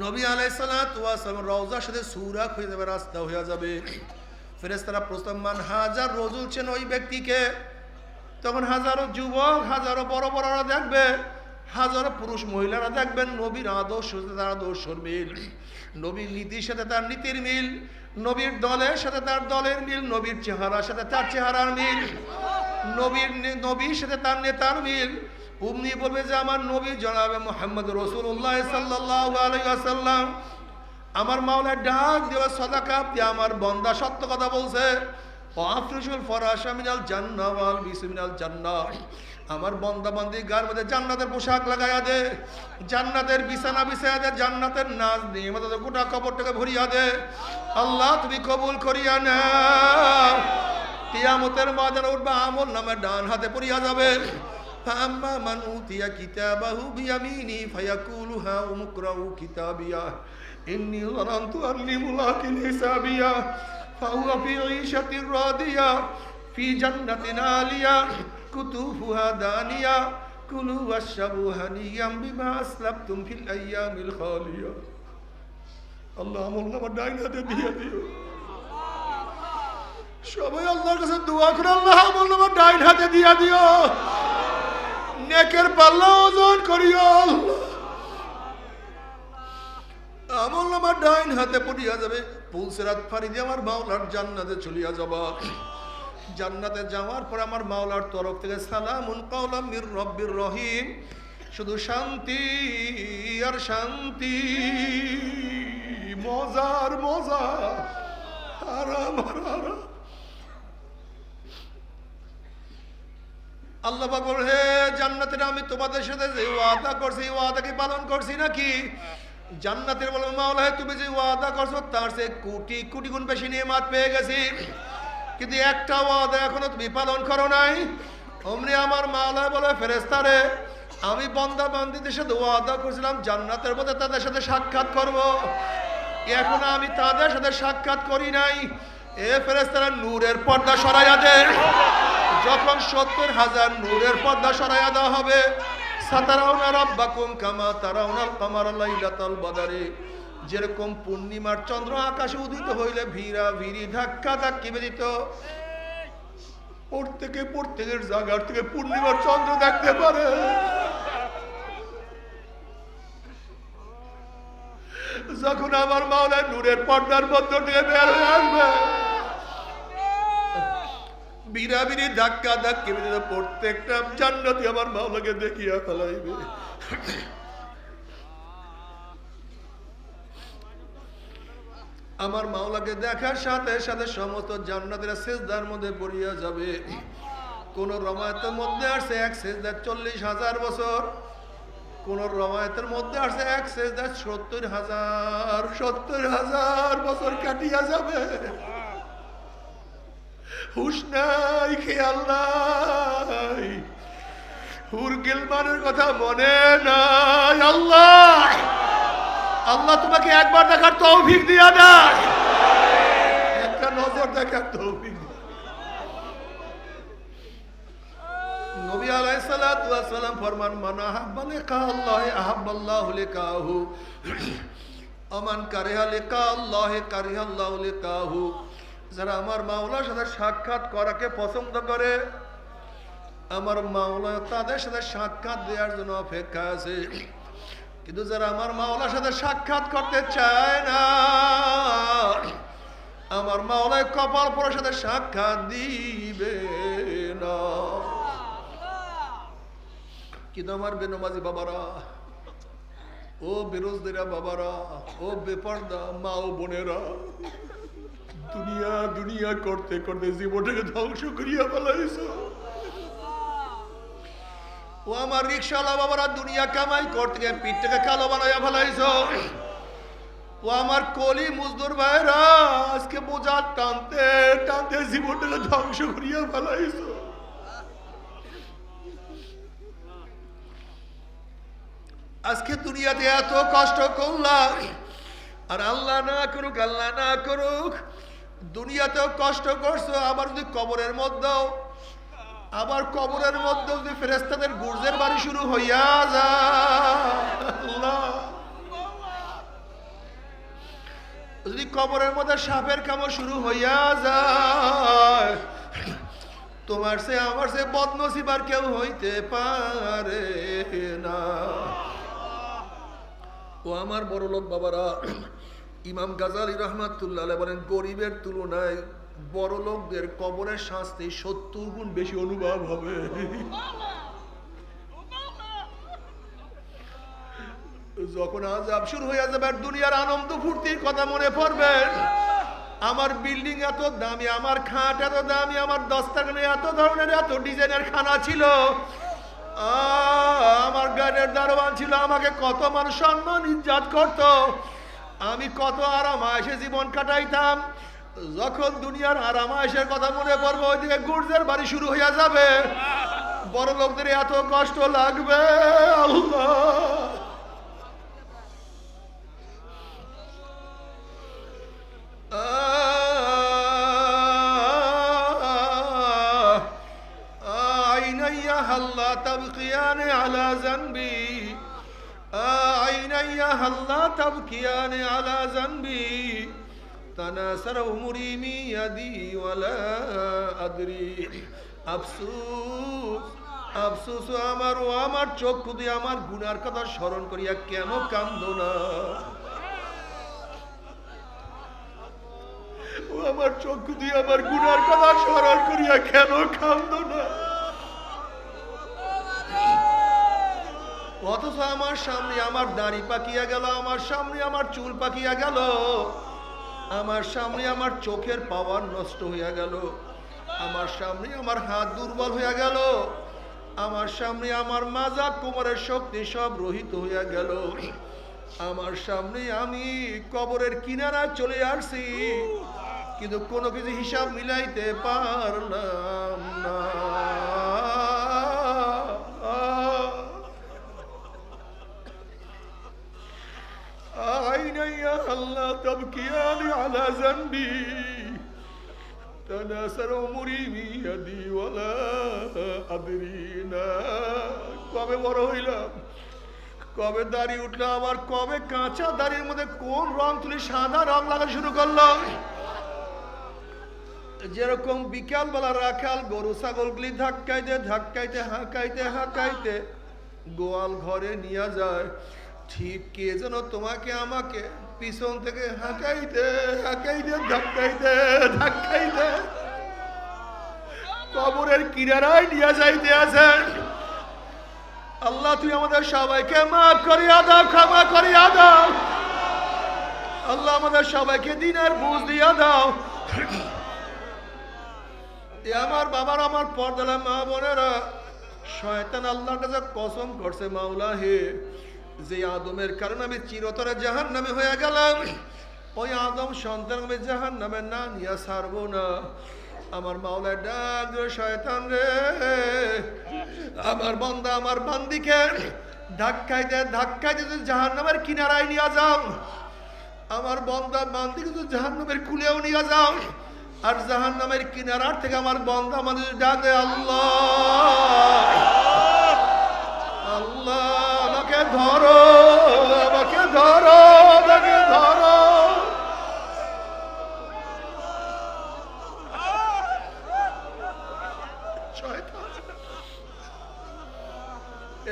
নবী আলাইহিস সালাতু ওয়াস সালাম রওজার সাথে সূরা হয়ে যাবে, রাস্তা হয়ে যাবে। ফেরেশতারা প্রস্তাব মান হাজার রজুল চেন ওই ব্যক্তিকে। তখন হাজারো যুবক, হাজারো বড় বড়রা দেখবে, হাজারো পুরুষ মহিলারা দেখবেন নবীর আদর্শ সাথে তার আদর্শর মিল, নবীর নীতির সাথে তার নীতির মিল, নবীর দলের সাথে তার দলের মিল, নবীর চেহারার সাথে তার চেহারার মিল, নবীর সাথে তার নেতার মিল। উম্মি বলবে যে আমার নবী জনাবে মুহাম্মদ রাসূলুল্লাহ সাল্লাল্লাহু আলাইহি ওয়াসাল্লাম আমার মাওলা ডাক দেওয়া সাদাকা দিয়ে আমার বান্দা সত্য কথা বলছে। ওয়াফরিশুল ফরাশা মিনাল জান্নাহ ওয়াল বিসু মিনাল জান্নাহ, আমার বান্দা বান্দি গার মধ্যে জান্নাতের পোশাক লাগাইয়া দে, জান্নাতের বিছানা বিছাইয়া দে, জান্নাতের নাজ নিয়ামত গোটা কবরটাকে ভরিয়া দে। আল্লাহ তুমি কবুল করিয়া নাও। কিয়ামতের ময়দানে উঠবা, আমল নামে ডান হাতে পড়িয়া যাবে। ফাম্মা মান উতিয়া কিতাবাহু বিয়ামিনি ফায়াকুলু হা উমকরাউ কিতাবিয়া ইন্নী যানানতু আন্নী মুলাকিন হিসাবিয়া ফাহুয়া ফি ঈশাতির রাদিয়া ফি জান্নাতিন আলিয়া কুতুফুহা দানিয়া কুলু ওয়াশরাবু হানিয়াম বিমা আসলাফতুম ফিল আইয়ামিল খালিয়া। আল্লাহ আমল নামা ডাইন হাতে দিয়ে দিও। সবাই আল্লাহর কাছে দোয়া করে, আল্লাহ আমল নামা ডাইন হাতে দিয়ে দিও, নেকের পাল্লা ওজন করিও। আমল আমার ডাইন হাতে পড়িয়া যাবে, পুলসিরাত ফাড়ি দিয়ে আমার মাওলার জান্নাতে চলিয়া যাবা। জান্নাতে যাওয়ার পর আমার মাওলার তরফ থেকে সালামুন কাওলাম মির রব্বির রহিম, শুধু শান্তি আর শান্তি, মজার মজা, আরাম আর আরাম। আল্লাহ পাক বলে, হে জান্নাতের আমি তোমাদের সাথে যে ওয়াদা করছি, ওয়াদা কি পালন করছি নাকি? জান্নাতের বলে, মাওলা তুমি যে ওয়াদা করছো তার সে কোটি কোটি গুণ বেশি নিয়ামত পেয়ে গেছি, কিন্তু একটা ওয়াদা এখনো তুমি পালন করো নাই। অমনি আমার মাওলা বলে, ফেরেশতারে আমি বান্দা বান্দীদের সাথে ওয়াদা করেছিলাম জান্নাতের মধ্যে তাদের সাথে সাক্ষাৎ করব, এখন আমি তাদের সাথে সাক্ষাৎ করি নাই। এ ফেরেশতারা নূরের পর্দা সরাইয়া দে। যখন 70,000 নূরের পর্দা সরাইয়া দেওয়া হবে, সাতারাউনা রাব্বাকুম কামা তারাউনাল কামারা লাইলাতাল বদরে, যেরকম পূর্ণিমার চন্দ্র আকাশে উদিত হইলে ভিড়া ভিড়ি ধাক্কা ধাক্কি বেরিত, প্রত্যেকের জায়গার থেকে পূর্ণিমার চন্দ্র দেখতে পারে। যখন আমার মাওলা নূরের পর্দার মধ্য থেকে বের হয়ে আসবে, বিরাবিরি ধাক্কা ধাক্কি বেরিয়ে প্রত্যেকটা জান্নাতি আমার মাওলাকে দেখিয়া ফেলাইবে। আমার মাওলাকে দেখার সাথে সাথে সমস্ত জান্নাতীরা সিজদার মধ্যে পড়িয়া যাবে। কোন রওয়ায়াতের মধ্যে আসছে এক সিজদা 40,000 বছর, কোন রওয়ায়াতের মধ্যে আসছে এক সিজদা 70,000 বছর কাটিয়া যাবে। হুশ নাই, খেয়াল নাই, হুর গিলমানের কথা মনে নাই। আল্লাহ আল্লাহ তোমাকে একবার দেখার তৌফিক দিয়া দেয়, একটা নজর দেখার তৌফিক। নবী আলাইহিস সালাতু ওয়াস সালাম ফরমান, মান আহাব্বা লিকা আল্লাহ আহাব্বাল্লাহু লিকাহু, আমান কারিহা লিকা আল্লাহ কারিহাল্লাহু লিকাহু। যারা আমার মাওলার সাথে সাক্ষাৎ করাকে পছন্দ করে, আমার মাওলা তাদের সাথে সাক্ষাৎ দেওয়ার জন্য অপেক্ষা আছে। কিন্তু যারা আমার মাওলার সাথে সাক্ষাৎ করতে চায় না, আমার মাওলায় কপাল পরার সাথে সাক্ষাৎ দিবে না। কিন্তু আমার বেনমাজি বাবারা, ও বেরোজদেরা বাবারা, ও বেপর্দা মা ও বোনেরা, দুনিয়া দুনিয়া করতে করতে জীবনটাকে ধ্বংস করিয়া ফেলাইছো। ও আমার রিক্সাওয়ালা বাবারা, দুনিয়া কামাই করতে গিয়ে পিঠটাকে কালো বানাইয়া ফেলাইছো। ও আমার কলি মজদুর ভাইরা, আজকে বোঝা টানতে টানতে জীবনটাকে ধ্বংস করিয়া ফেলাইছো। আজকে দুনিয়াতে এত কষ্ট করলাম, আর আল্লাহ না করুক, আল্লাহ না করুক, দুনিয়াতেও কষ্ট করছো, আবার যদি কবরের মধ্যেও, আবার কবরের মধ্যেও যদি ফেরেশতাদের গুর্জের বাড়ি শুরু হইয়া যায়, যদি কবরের মধ্যে সাপের কামড় শুরু হইয়া যায়, তোমার সে আমার সে বদনসিব আর কেউ হইতে পারে না। ও আমার বড় লোক বাবারা, ইমাম গাজালি রহমাতুল্লাহ আলাইহি বলেন, গরিবের তুলনায় বড় লোকদের কবরের শাস্তি 70 গুণ বেশি অনুভব হবে। যখন আযাব শুরু হয়ে যাবে, দুনিয়ার আনন্দ ফুর্তির কথা মনে পড়বে, আমার বিল্ডিং এত দামি, আমার খাট এত দামি, আমার দস্তাখানে এত ধরনের এত ডিজাইনের খানা ছিল, আমার গাড়ির দারোয়ান ছিল, আমাকে কত মানুষ সম্মান ইজ্জত করত, আমি কত আরামায়েশে জীবন কাটাইতাম। যখন দুনিয়ার আরামায়েশের কথা মনে পড়বে, ওইদিকে গুর্জের বাড়ি শুরু হইয়া যাবে, বড় লোকদের এত কষ্ট লাগবে। আল্লাহ আইনাইয়া তাবকিয়ানে আলা জানবি, আইনাইয়া হাল্লা তাবকিয়ানে আলা জানবি, তানাসার উমরি মিয়াদি ওয়ালা আদরি। আফসোস আফসোস আমার, ও আমার চক্ষু দিয়ে আমার গুনার কথা স্মরণ করিয়া কেন কান্দো না? আমার চক্ষু দিয়ে আমার গুনার কথা স্মরণ করিয়া কেন কান্দো না? অথচ আমার সামনে আমার দাড়ি পাকিয়া গেল, আমার সামনে আমার চুল পাকিয়া গেল, আমার সামনে আমার চোখের পাওয়ার নষ্ট হইয়া গেল, আমার সামনে আমার হাত দুর্বল হইয়া গেল, আমার সামনে আমার মাজা কোমরের শক্তি সব রহিত হইয়া গেল, আমার সামনে আমি কবরের কিনারা চলে আসছি, কিন্তু কোনো কিছু হিসাব মিলাইতে পারলাম না। عيني يا الله تبكيان على ذنبي تناسر عمري بيدي ولا أدرينا কবে বড় হইলাম, কবে দাড়ি উঠলো আবার, কবে কাঁচা দাড়ির মধ্যে কোন রং তুলি সাদা রং লাগা শুরু করলাম। যেরকম বিকালবেলা রাখাল গরু ছাগলগুলি ধাক্কাইতে ধাক্কাইতে হাঁকাইতে হাঁকাইতে গোয়াল ঘরে নিয়ে যায়, ঠিক কে যেন তোমাকে আমাকে পিছন থেকে হাঁকাইতে হাঁকাইতে ধাক্কাইতে ধাক্কাইতে কবরের কিনারায় নিয়ে যাইতে আছেন। আল্লাহ তুই আমাদের সবাইকে মাফ করিয়া দাও, ক্ষমা করিয়া দাও। আল্লাহ আমাদের সবাইকে দিনের বুঝ দিয়া দাও। আমার বাবার, আমার পর্দালা মা বোনেরা, শয়তান আল্লাহর কাছে কসম করছে, মাওলা হে, যে আদমের কারণে আমি চিরতরে জাহান্নামে হয়ে গেলাম, ওই আদম সন্তান আমি জাহান্নামে না নিয়ে ছাড়বো না। আমার মাওলা ডাক দিল, শয়তান রে, আমার বান্দা আমার বান্দিকে ধাক্কাইতে ধাক্কাইতে যদি জাহান্নামের কিনারায় নিয়ে যাও, আমার বান্দা বান্দিকে যদি জাহান্নামের কুলেও নিয়ে যাও, আর জাহান্নামের কিনারার থেকে আমার বান্দা আমাদের ডাক দেয়, আল্লাহ আল্লাহ আমাকে ধরো, আমাকে ধরো, আমাকে ধরো।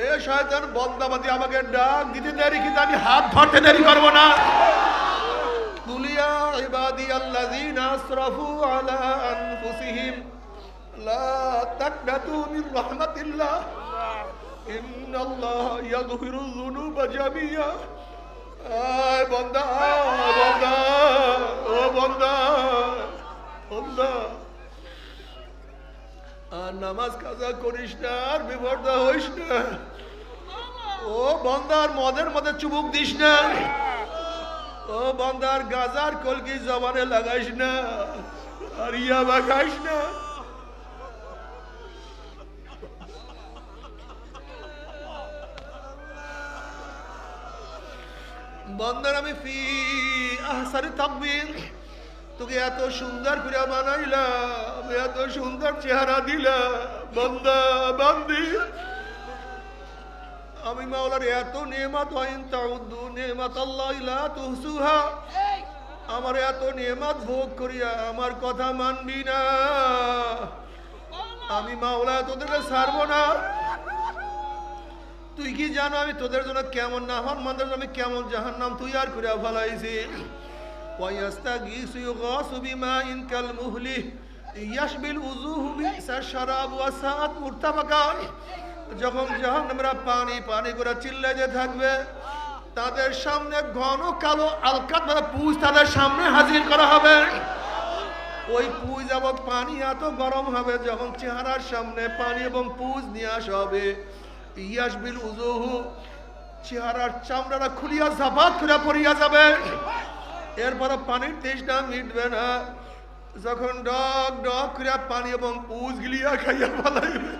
এ শয়তান বন্দাবাদী আমাকে ডাক দিতে দেরি, কিন্তু আমি হাত ধরতে দেরি করবো না। কুলিয়া ইবাদিয়াল্লাযীনা আসরাফু আলা আনফুসিহিম লা তাকনাতু মির রাহমাতিল্লাহ ইন্নাল্লাহা ইয়াগফিরুয যুনুবা জামিয়া। আয় বান্দা, বান্দা, ও বান্দা, বান্দা, আর নামাজ কাজা করিস না, আর বিপর্দা হইস না। ও বান্দার মদের মধ্যে চুবুক দিস না, ও বান্দার গাজার কলকি জবানে লাগাইস না, আর ইয়াবা খাইস না। বান্দার আমি ফি আহসানি তাকবীর তোকে এত সুন্দর করে বানাইলাম, এত সুন্দর চেহারা দিলাম, বান্দা বান্দি, আমি মাওলার এত নেয়ামত, ওয়াইন তাউদ্দু নি'মাতাল্লাহি লা তুহসুহা, আমার এত নেয়ামত ভোগ করিয়া আমার কথা মানবি না, আমি মাওলা তোদেরকে ছাড়বো না। তুই কি জানো আমি তোদের জন্য কেমন নাফরমানদের জন্য আমি কেমন জাহান্নাম তৈয়ার করে ফেলাইছি। ওয়ায়াস্তাগীসু ইউগাসু বিমাইন কালমুহলি ইয়াশবিল উযুহু বিসাশ শারাব ওয়া সাআত মুরতাফাকা। যখন জাহান্নামীরা পানি পানি করে চিল্লাইতে থাকবে, তাদের সামনে ঘন কালো আলকাতরা পুঁজ তাদের সামনে হাজির করা হবে। ওই পুঁজ এবং পানি এত গরম হবে, যখন চেহারার সামনে পানি এবং পুঁজ নিয়ে আসা হবে, ইয়াশবিল উযুহু, চেহারার চামড়াটা খুলিয়া জাবাত করে পড়িয়া যাবে। এরপরে পানির তেষ্টা মিটবে না, যখন ডক ডক করে পানি এবং পুঁজ গিলিয়া খাইয়া ফেলাইবে,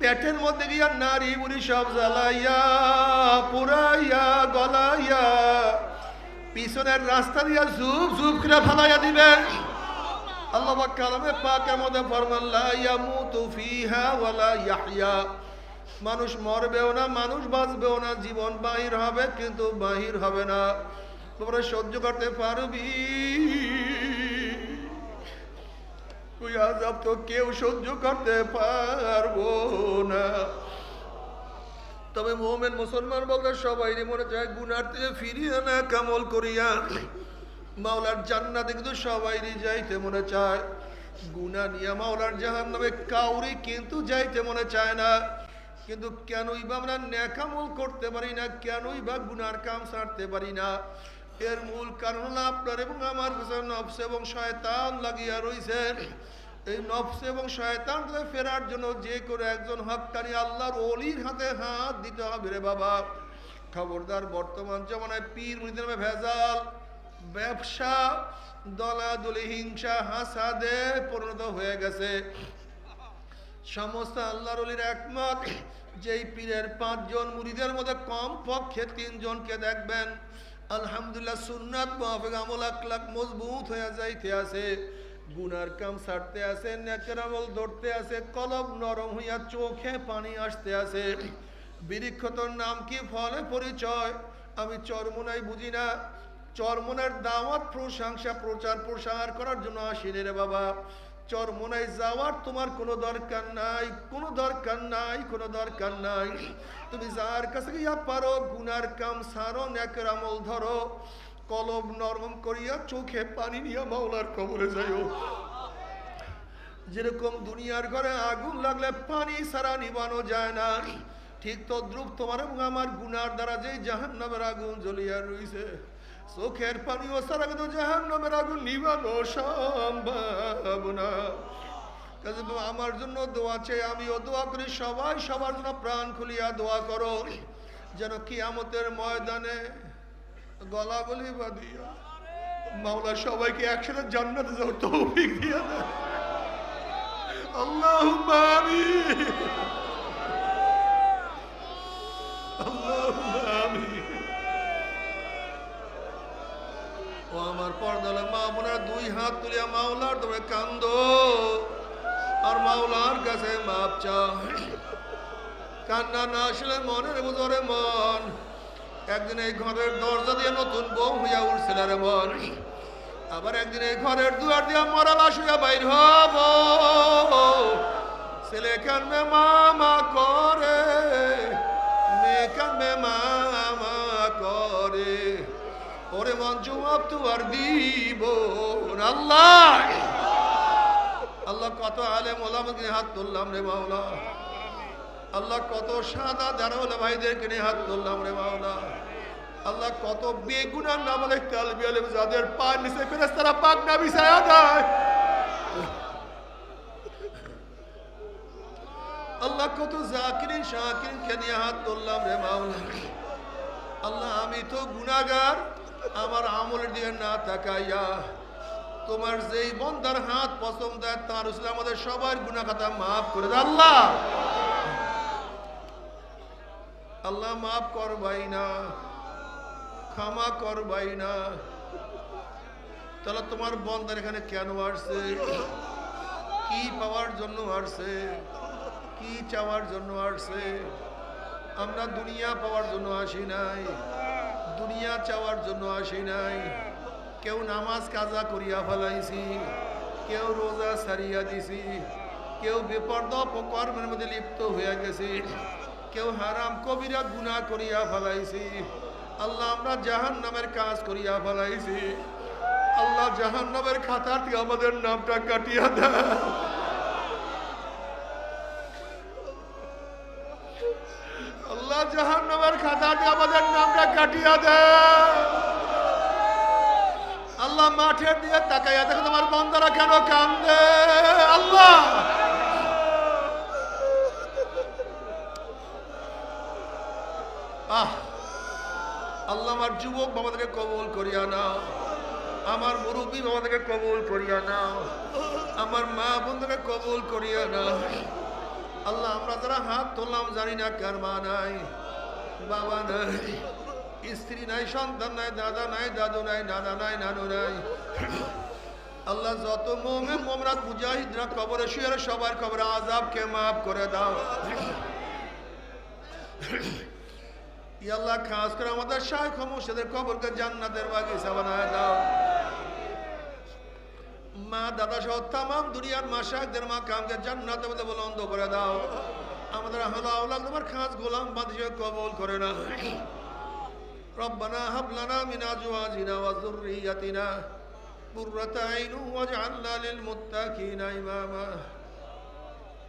পেটের মধ্যে গিয়া নারী বুড়ি সব জ্বালাইয়া পুরাইয়া গলাইয়া পিছনের রাস্তা দিয়া ঝুপ ঝুপ করে ফেলাইয়া দিবে। আল্লাহ পাক কালামে পাকের মধ্যে ফরমান, লা ইয়ামুতু ফিহা ওয়ালা ইয়াহইয়া, মানুষ মরবেও না, মানুষ বাঁচবেও না, জীবন বাহির হবে কিন্তু বাহির হবে না। তোমরা সহ্য করতে পারবি? তুই আযাব তো কেউ সহ্য করতে পারবো না। তবে মুমিন মুসলমান বলতে সবাই মনে চায় গুনার থেকে ফিরিয়ে না কামল করিয়া মাওলার জান্নাতে কিন্তু সবাইরই যাইতে মনে চায়, গুনাহ নিয়ে মাওলার জাহান্নামে কাউরি কিন্তু যাইতে মনে চায় না। কিন্তু কেনই বা আমরা নেক আমল করতে পারি না, কেনই বা গুনার কাম ছাড়তে পারি না? এর মূল কারণ হলো আপনার এবং আমার কাছে নফস এবং শয়তান লাগিয়া রইছে। এই নফস এবং শয়তান থেকে ফেরার জন্য যে করে একজন হক্কানি আল্লাহর ওলির হাতে হাত দিতে হবে রে বাবা। খবরদার, বর্তমান জমানায় পীর মুরিদের নামে ভেজাল, ব্যবসা, দলাদলি, হিংসা, হাসাদে পরিণত হয়ে গেছে। সমস্ত আল্লাহর ওলির একমত, যেই পীরের 5 জন মুরিদের মধ্যে কম পক্ষে 3 জনকে দেখবেন আলহামদুলিল্লাহ সুন্নাত মুআফিক আমল আকলাক মজবুত হয়ে যাইতে আছে, গুনার কাম ছাড়তে আছে, নেকের আমল ধরতে আছে, কলব নরম হইয়া চোখে পানি আসতে আছে। বিরিক্ষতর নাম কি, ফলে পরিচয়। আমি চরমোনাই বুঝি না, চরমোনার দাওয়াত প্রশংসা প্রচার প্রসার করার জন্য আসিনি রে বাবা। চরমোনাই যাওয়ার তোমার কোনো দরকার নাই, কোনো দরকার নাই, কোনো দরকার নাই। তুমি যার কাছে গিয়া পারো গুনার কাম সারো, নেকের আমল ধরো, কলব নরম করিয়া চোখে পানি নিয়ে মাওলার কবরে যাইও। যেরকম দুনিয়ার ঘরে আগুন লাগলে পানি ছাড়া নিবানো যায় না, ঠিক তদ্রুপ তোমার এবং আমার গুনার দ্বারা যে জাহান্নামের আগুন জ্বলিয়া রইছে, চোখের পানি ও ছাড়া কিন্তু জাহান্নামের আগুন নিবানো সম্ভব না। আমার জন্য দোয়া চাই, আমিও দোয়া করি, সবাই সবার জন্য প্রাণ খুলিয়া দোয়া করো, যেন কিয়ামতের ময়দানে গলা গলি বাঁধিয়া মাওলা সবাইকে একসাথে জান্নাতে যাওয়ার তৌফিক দিয়া দেয়। আল্লাহুম্মা আমিন, আল্লাহুম্মা আমিন। ও আমার পর্দালে মা বোনেরা, 2 হাত তুলিয়া মাওলার তবে কান্দো আর মাওলার কাছে মাপ চাও। কান্না না আসলে মনের বুঝরে মন, একদিন এই ঘরের দরজা দিয়ে নতুন বউ হইয়া উঠছিল রে মন, আবার একদিন এই ঘরের দুয়ার দিয়া মরা লাশ হইয়া বাইর হব। ছেলে কানবে মামা করে, মেয়ে কানবে মামা করে, ওরে মন জবাব তো আর দিব আল্লাহ। আল্লাহ কত আলেম ওলামাকে হাত তুললাম রে মাওলা, আল্লাহ কত সাদা দাঁড়াওয়ালা ভাইদেরকে নিয়ে হাত তুললাম রে মাওলা। আল্লাহ কত বেগুনার নামালে কালবি আলেম যাদের পা নিচে ফেরেশতারা পাক না বিছায়া দেয়। আল্লাহ কত জাকিরিন শাকিরিনকে নিয়ে হাত তুললাম রে মাওলা। আল্লাহ আমি তো গুনাহগার, আমার আমলের দিকে না তাকাইয়া তোমার যেই বন্দার হাত পছন্দ হয় তার উসিলায় আমাদের সবার গুনাহ খাতা মাফ করে দাও আল্লাহ। আল্লাহ মাফ করবাই না, ক্ষমা করবাই না। তাহলে তোমার বন্দার এখানে কেন আসছে, কি পাওয়ার জন্য আসছে, কি চাওয়ার জন্য আসছে? আমরা দুনিয়া পাওয়ার জন্য আসি নাই, দুনিয়া চাওয়ার জন্য আসি নাই। কেউ নামাজ কাজা করিয়া ফেলাইছি, কেউ রোজা সারিয়া দিছি, কেউ বেপরদা কর্মের মধ্যে লিপ্ত হয়ে গেছি, কেউ হারাম কবিরা গুনাহ করিয়া ফেলাইছি। আল্লাহ আমরা জাহান্নামের কাজ করিয়া ফেলাইছি। আল্লাহ জাহান্নামের খাতার থেকে আমাদের নামটা কাটিয়া দেয়। আল্লাহ জাহান্নামের খাতা থেকে আমাদের নামটা কাটিয়া দেয়। আল্লাহ মাঠের দিয়ে তাকাইয়া দেখো তোমার বান্দারা কেন কান্দে। আল্লাহ আল্লাহ আমার যুবক বাবাদেরকে কবুল করিয়া নাও, আমার মুরব্বী বাবাদেরকে কবুল করিয়া নাও, আমার মা বোনদেরকে কবুল করিয়া নাও। আল্লাহ আমরা যারা হাত তুললাম জানি না কার মা নাই, বাবা নাই, স্ত্রী নাই, সন্তান নাই, দাদা নাই, দাদু নাই, নানা নাই, নানু নাই। আল্লাহ যত মুমিন মুমিনাত মুজাহিদরা কবরে শুয়ে সবার কবরে আযাবকে মাফ করে দাও। আল্লাহ খাস করে আমাদের শাইখ মুর্শিদের কবরকে জান্নাতের বাগিচা বানায় দাও। মা দাদা সহ তামাম দুনিয়ার মাশাইখদের মাকামকে জান্নাতের মধ্যে বুলন্দ করে দাও। আমাদের আহলে আওলাদ তোমার খাস গোলাম বাদশা কবুল করে না। ربنا هب لنا من أزواجنا وذريتنا قرة أعين واجعلنا للمتقين إماما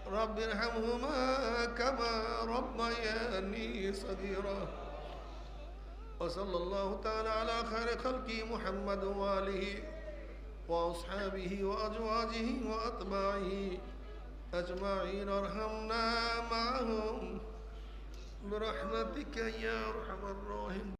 رب ارحمهما كما ربياني صغيرا وصلى الله تعالى على خير خلقه محمد وآله وأصحابه وأزواجه وأتباعه أجمعين ارحمنا معهم برحمتك يا أرحم الراحمين.